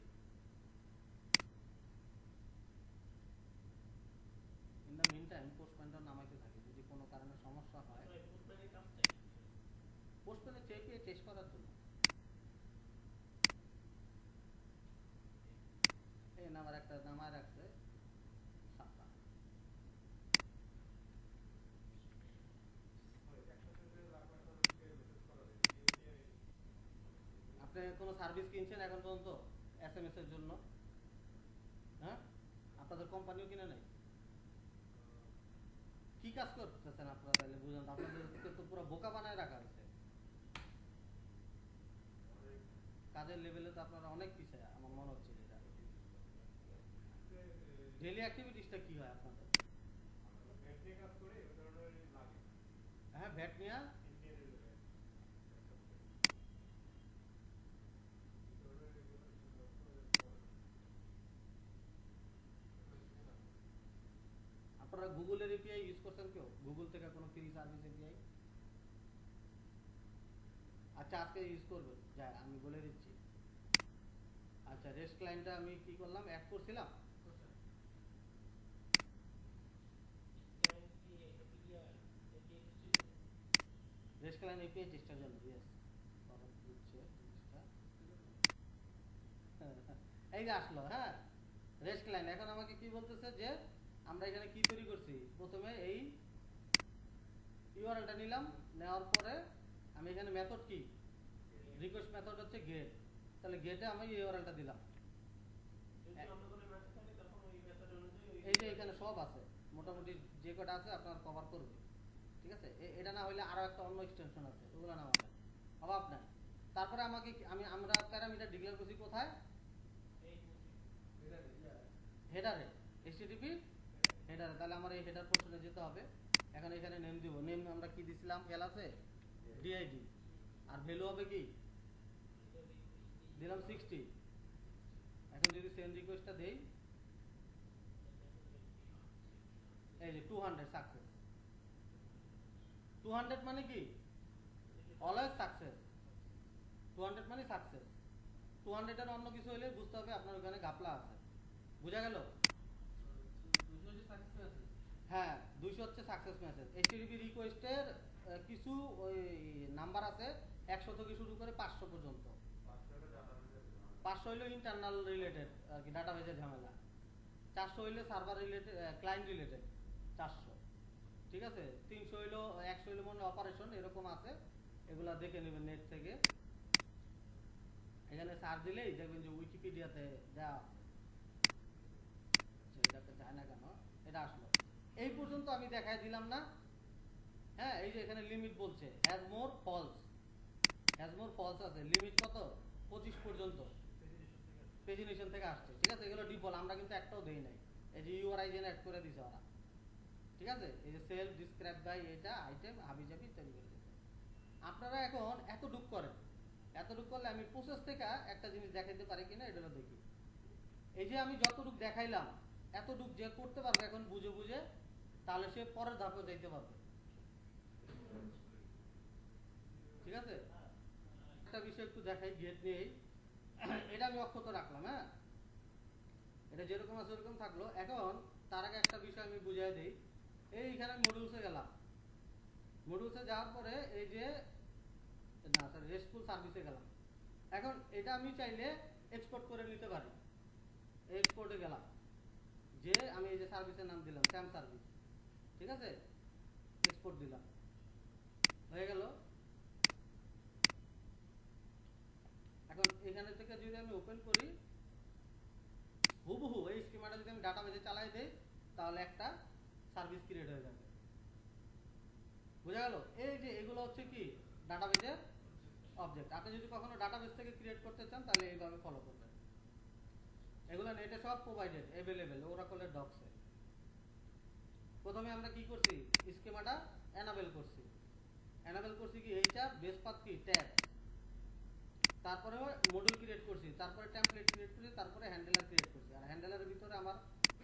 ইন দ্য মিন টাইম পোস্টম্যানটা নামাইতে থাকি, যদি কোনো কারণে সমস্যা হয়। পোস্টম্যানের চেপে টেস্ট করার জন্য এই নাম্বার একটা নামায় রাখছে সাতটা। আপনি কোনো সার্ভিস কিনছেন এখন পর্যন্ত এসএমএস এর জন্য? হ্যাঁ, আপনাদের কোম্পানিও কিনে নেই? কি কাজ করতেছেন আপনারা তাহলে বুঝুন, আপনাদেরকে তো পুরো বোকা বানায় রাখা হয়েছে। কাজের লেভেলে তো আপনারা অনেক পিছিয়ে আমার মনে হচ্ছে। এটা ডেইলি অ্যাক্টিভিটিসটা কি হয় আপনাদের? হ্যাঁ ভ্যাট নিয়ে আপনারা গুগলের এপিআই ইউজ করছেন কেউ? গুগল থেকে কোনো ফ্রি সার্ভিস এপিআই? আচ্ছা আজকে ইউজ করবেন, যাই আমি বলে দিচ্ছি। আচ্ছা রেস্ট ক্লায়েন্টটা আমি কি করলাম, অ্যাড করছিলাম। রেস্ট ক্লায়েন্ট এপিআই চেষ্টার জন্য, ইয়েস বুঝছে জিনিসটা। এই যে আসলো, হ্যাঁ রেস্ট ক্লায়েন্ট। এখন আমাকে কি বলতেছে যে আমরা এখানে কি তৈরি করছি, প্রথমে এই ইউআরএলটা নিলাম, নেওয়ার পরে আমি এখানে মেথড কি রিকোয়েস্ট মেথড হচ্ছে গেট। তাহলে গেটে আমি ইউআরএলটা দিলাম, এই যে এখানে সব আছে মোটামুটি যে কটা আছে আপনার কভার করবে। ঠিক আছে, এটা না হইলে আরো একটা অন্য এক্সটেনশন আছে, ওগুলো না হবে অভাব নাই। তারপরে আমাকে আমরা প্যারামিটার ডিক্লেয়ার করছি কোথায়, হেডারে, এইচটিটিপি হেডারে। তাহলে আমার এই হেডার পোর্শনে যেতে হবে। এখন এখানে নেম দিব, নেম আমরা কি দিছিলাম খেয়াল আছে, ডিআইডি। আর ভ্যালু হবে কি দিলাম 60। এখন যদি সেন্ড রিকোয়েস্টটা দেই, এই যে 200 সাকসেস। 200 মানে কি অলওয়েজ সাকসেস, 200 মানে সাকসেস। 200 এর অন্য কিছু হলে বুঝতে হবে আপনার ওখানে গাপলা আছে। বুঝা গেল? হ্যাঁ, 200 হচ্ছে সাকসেস মেসেজ। এইচটিটিপি রিকোয়েস্টের কিছু ওই নাম্বার আছে 100 থেকে শুরু করে 500 পর্যন্ত। 500 হইলো ইন্টারনাল রিলেটেড আর কি, ডাটাবেজের ঝামেলা। 400 হইলো সার্ভার রিলেটেড, ক্লায়েন্ট রিলেটেড 400। ঠিক আছে, 300 হইলো, 100 হইলো মনে অপারেশন, এরকম আছে। এগুলা দেখে নেবেন নেট থেকে। এখানে সার্চ দিলেই দেখবেন যে উইকিপিডিয়াতে দেওয়া আছে। এটাতে যায় না কেন, এটা আসলো। এই পর্যন্ত আমি দেখাই দিলাম না? হ্যাঁ, এই যে এখানে লিমিট বলছে has more false, has more false আছে। লিমিট কত? 25 পর্যন্ত পেজিনেশন থেকে আসছে। ঠিক আছে, এগুলো ডিফল্ট, আমরা কিন্তু একটাও দেই নাই। এই যে ইউআরআই জেনারেট করে দিছে ওরা। ঠিক আছে, এই যে সেলফ ডিসক্রাইব বাই এটা আইটেম হাবিজাবি ইত্যাদি করে দিছে। আপনারা এখন এতটুক করেন, এতটুক করলে আমি প্রসেস থেকে একটা জিনিস দেখাইতে পারি কিনা এটা দেখি। এই যে আমি যতটুক দেখাইলাম এতটুক যে করতে পারবে এখন বুঝে বুঝে, তাহলে সে পরের ধাপে যাইতে পারবে। ঠিক আছে, একটা বিষয় একটু দেখাই গেট নিয়েই। এটা আমি অক্ষত রাখলাম। হ্যাঁ, এটা যেরকম আছে ওরকম থাকলো। এখন তার আগে একটা বিষয় আমি বুঝাই দিই। এইখানে মডিউলসে গেলাম, মডিউলসে যাওয়ার পরে এই যে না স্যার রেস্টফুল সার্ভিসে গেলাম। এখন এটা আমি চাইলে এক্সপোর্ট করে নিতে পারি। এক্সপোর্টে গেলাম, যে আমি এই যে সার্ভিসের নাম দিলাম স্যাম সার্ভিস। ঠিক আছে, এক্সপোর্ট দিলাম, হয়ে গেল। এখন এখানে থেকে যদি আমি ওপেন করি, হুবহু এই স্কিমাটা যদি আমি ডাটাবেজে চালাই দেই, তাহলে একটা সার্ভিস ক্রিয়েট হয়ে যাবে। বুঝা গেল? এই যে এগুলো হচ্ছে কি ডাটাবেজের অবজেক্ট। আপনি যদি কখনো ডাটাবেস থেকে ক্রিয়েট করতে চান তাহলে এইভাবে ফলো করবেন। এগুলো নেটে সব প্রোভাইডেড, অ্যাভেলেবেল ওরাকলের ডকসে। প্রথমে আমরা কি করছি, স্কিমাটা এনাবেল করছি। এনাবেল করছি কি এইচআর বেস পাথ কি ট্যাগ, তারপরে মডিউল ক্রিয়েট করছি, তারপরে টেমপ্লেট ক্রিয়েট করছি, তারপরে হ্যান্ডেলার ক্রিয়েট করছি। আর হ্যান্ডেলারের ভিতরে আমার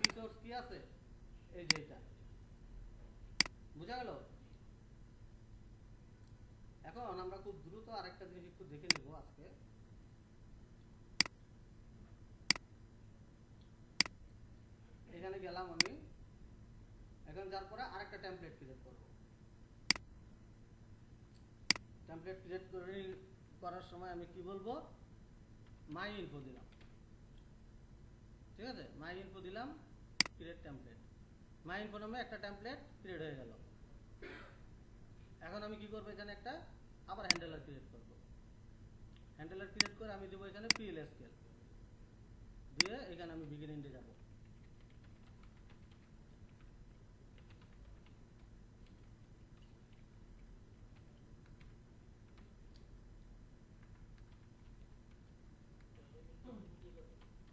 রিসোর্স কি আছে, এই যে এটা। বুঝা গেল? এখন আমরা খুব দ্রুত আরেকটা জিনিস একটু দেখে নেব আজকে। এখানে গেলাম আমি, এখন যার পরে আরেকটা টেমপ্লেট ক্রিয়েট করব। টেমপ্লেট ক্রিয়েট করার সময় আমি কি বলবো, মাই ইনফো দিলাম। ঠিক আছে, মাই ইনফো দিলাম, ক্রিয়েট টেমপ্লেট। মাই ইনফো নামে একটা টেমপ্লেট ক্রিয়েট হয়ে গেল। এখন আমি কি করবো, এখানে একটা আবার হ্যান্ডেলার ক্রিয়েট করব। হ্যান্ডেলার ক্রিয়েট করে আমি দেবো এখানে PL/SQL দিয়ে, এখানে আমি বিগিন এন্ডে যাব।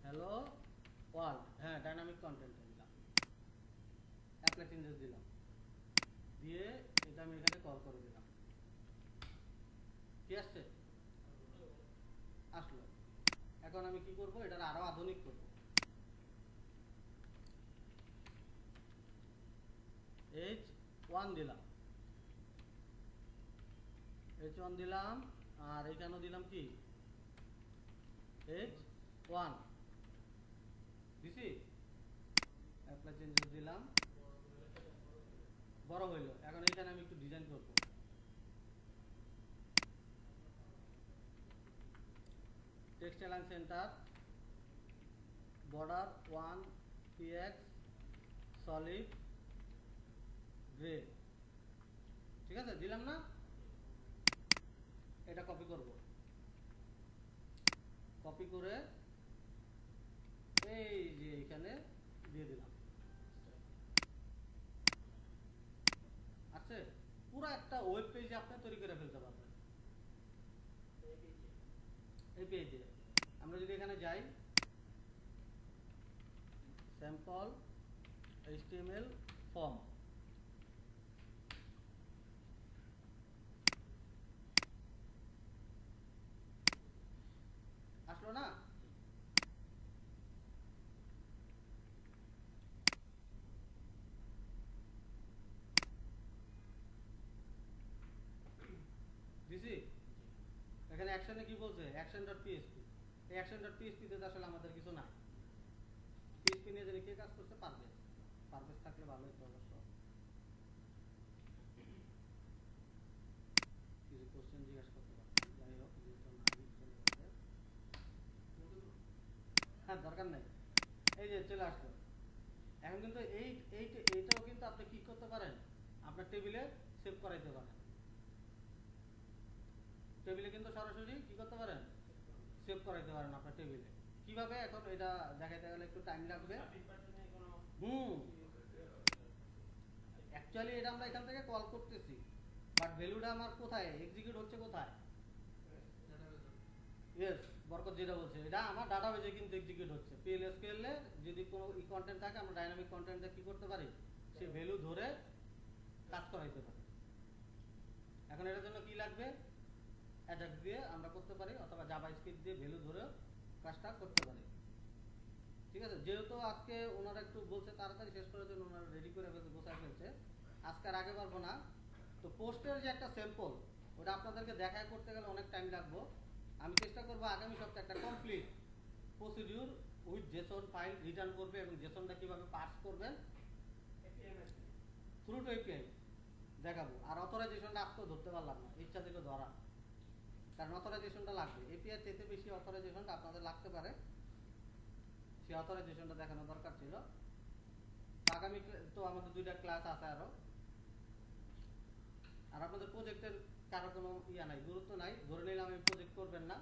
হ্যালো ওয়ার্ল্ড, হ্যাঁ ডাইনামিক কন্টেন্ট দিলাম, অ্যাপ্লাই চেঞ্জেস দিলাম, দিয়ে এটা আমি এখানে কল করে দিলাম। কি আসছে? আসলো। এখন আমি কি করব, এটার আরো আধুনিক করব। H1 দিলাম, H1 দিলাম, আর এখানেও দিলাম কি H1 দিছি। অ্যাপ্লাই চেঞ্জেস দিলাম, বড় হইলো। এখন এখানে আমি একটু ডিজাইন করব। Text align centre, border 1 px solid grey. ঠিক আছে, দিলাম না? এটা কপি করব, কপি করে এই যে এখানে দিয়ে দিলাম। আছে পুরো একটা ওয়েব পেজ আপনি তৈরি করে ফেলতে পারবেন এই পেজে। আমরা যদি এখানে যাই স্যাম্পল HTML ফর্ম, আসলো না? দিছি। এখানে অ্যাকশনে কি বলছে, action.php। এই action.php তে আসলে আমাদের কিছু নাই। PHP নিয়ে যদি কে কাজ করতে পারবে, পারবে থাকলে ভালোই তো অবশ্য। কিছু কোশ্চেন জিজ্ঞাসা করতে পারতাম, যাই হোক যেহেতু না চলে যাচ্ছে, হ্যাঁ দরকার নাই। এই যে চলে আসলো। এখন কিন্তু এইটাও কিন্তু আপনি কি করতে পারেন, আপনার টেবিলে সেভ করাইতে পারেন। টেবিলে কিন্তু সরাসরি কি করতে পারেন, সেভ করাইতে পারেন আপনার টেবিলে। কিভাবে এখন এটা দেখাইতে গেলে একটু টাইম লাগবে। অ্যাকচুয়ালি এটা আমরা এখান থেকে কল করতেছি, বাট ভ্যালুটা আমার কোথায় এক্সিকিউট হচ্ছে, কোথায়? ইয়েস, বরকত যেটা বলছে এটা আমার ডাটাবেজে কিন্তু এক্সিকিউট হচ্ছে। PLSQL এ যদি কোনো কন্টেন্ট থাকে আমরা ডাইনামিক কন্টেন্টে কি করতে পারি, সেই ভ্যালু ধরে কাজ করাইতে পারি। এখন এটার জন্য কি লাগবে, অ্যাজাক্স দিয়ে আমরা করতে পারি, অথবা জাভাস্ক্রিপ্ট দিয়ে ভ্যালু ধরে কাজটা করতে পারি। ঠিক আছে, যেহেতু আজকে ওনারা একটু বলছে তাড়াতাড়ি শেষ করার জন্য, ওনারা রেডি করে ফেলছে, গোছায় ফেলছে, আজকে আর আগে পারবো না। তো পোস্টের যে একটা স্যাম্পল, ওটা আপনাদেরকে দেখায় করতে গেলে অনেক টাইম লাগবে। আমি চেষ্টা করবো আগামী সপ্তাহে একটা complete procedure with Jason file return করবে, এবং জেসনটা কিভাবে পাস করবেন থ্রু টু এপিআই দেখাবো। আর অথরাইজেশনটা আজকেও ধরতে পারলাম না, ইচ্ছা থেকে ধরা, কারণ অথরাইজেশনটা লাগবে। এপিআই চেয়ে বেশি অথরাইজেশনটা আপনাদের লাগতে পারে, সেই অথরাইজেশনটা দেখানো দরকার ছিল। আগামী তো আমাদের 2টা ক্লাস আছে আরো। আর আপনাদের প্রজেক্টের কারো কোনো ইয়া নাই, গুরুত্ব নাই, ধরে নিলাম আমি প্রজেক্ট করবেন না।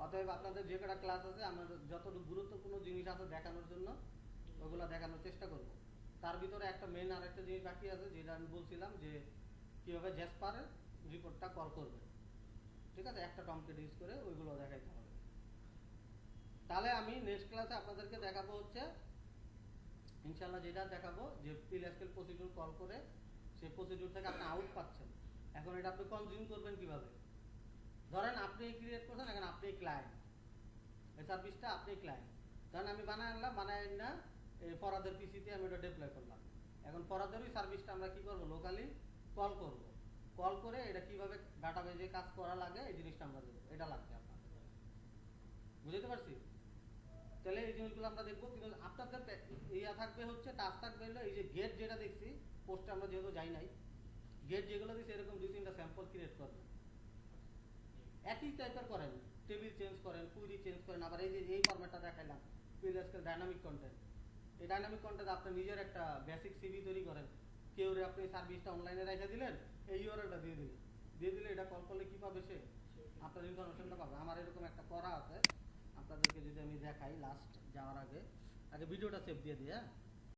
অতএব আপনাদের যে কটা ক্লাস আছে আমাদের যতটুকু গুরুত্বপূর্ণ জিনিস আছে দেখানোর জন্য ওগুলো দেখানোর চেষ্টা করব। তার ভিতরে একটা মেন আর একটা জিনিস বাকি আছে, যেটা আমি বলছিলাম যে কিভাবে জ্যাসপারের রিপোর্টটা কল করবে। ঠিক আছে, একটা টমকেট ইউজ করে ওইগুলো দেখাইতে হবে। তাহলে আমি নেক্সট ক্লাসে আপনাদেরকে দেখাবো হচ্ছে ইনশাআল্লাহ, যেটা দেখাবো যে PLSQL প্রসিডিউর কল করে সেই প্রসিডিউর থেকে আপনি আউট পাচ্ছেন। এখন এটা আপনি কনজিউম করবেন কিভাবে। ধরেন আপনি ক্রিয়েট করছেন, এখন আপনি ক্লায়েন্ট, এই সার্ভিসটা আপনি ক্লায়েন্ট। ধরেন আমি বানায় আনলাম, বানায় না এই ফরাদের পিসিতে আমি এটা ডিপ্লয় করলাম। এখন ফরাদের ওই সার্ভিসটা আমরা কি করব, লোকালি কল করব। কল করে এটা কিভাবে ডাটাবেজে কাজ করা লাগে এই জিনিসটা আমরা দেবো, এটা লাগবে আপনার। বুঝতে পারছি? তাহলে এই জিনিসগুলো আমরা দেখবো। কিন্তু আপনাদের ইয়া থাকবে হচ্ছে, টাস্ক থাকবে হলো এই যে গেট যেটা দেখছি পোস্টে, আমরা যেহেতু যাই নাই, গেট যেগুলো দিচ্ছি এরকম 2-3টা স্যাম্পল ক্রিয়েট করবেন। একই টাইপের করেন, টেবিল চেঞ্জ করেন, কুইরি চেঞ্জ করেন। আবার এই যে এই ফরম্যাটটা দেখাইলাম PLSQL ডাইনামিক কন্টেন্ট, এই ডাইনামিক কন্টেন্ট আপনি নিজের একটা বেসিক সিভি তৈরি করেন। কেউ আপনি সার্ভিসটা অনলাইনে রেখে দিলেন, এই ইউআরএলটা দিয়ে দিলে এটা কল করলে কি পাবে, সে আপনার ইনফরমেশনটা পাবে। আমার এরকম একটা করা আছে, আপনাদেরকে যদি আমি দেখাই লাস্ট যাওয়ার আগে, আগে ভিডিওটা সেভ দিয়ে দিই। হ্যাঁ।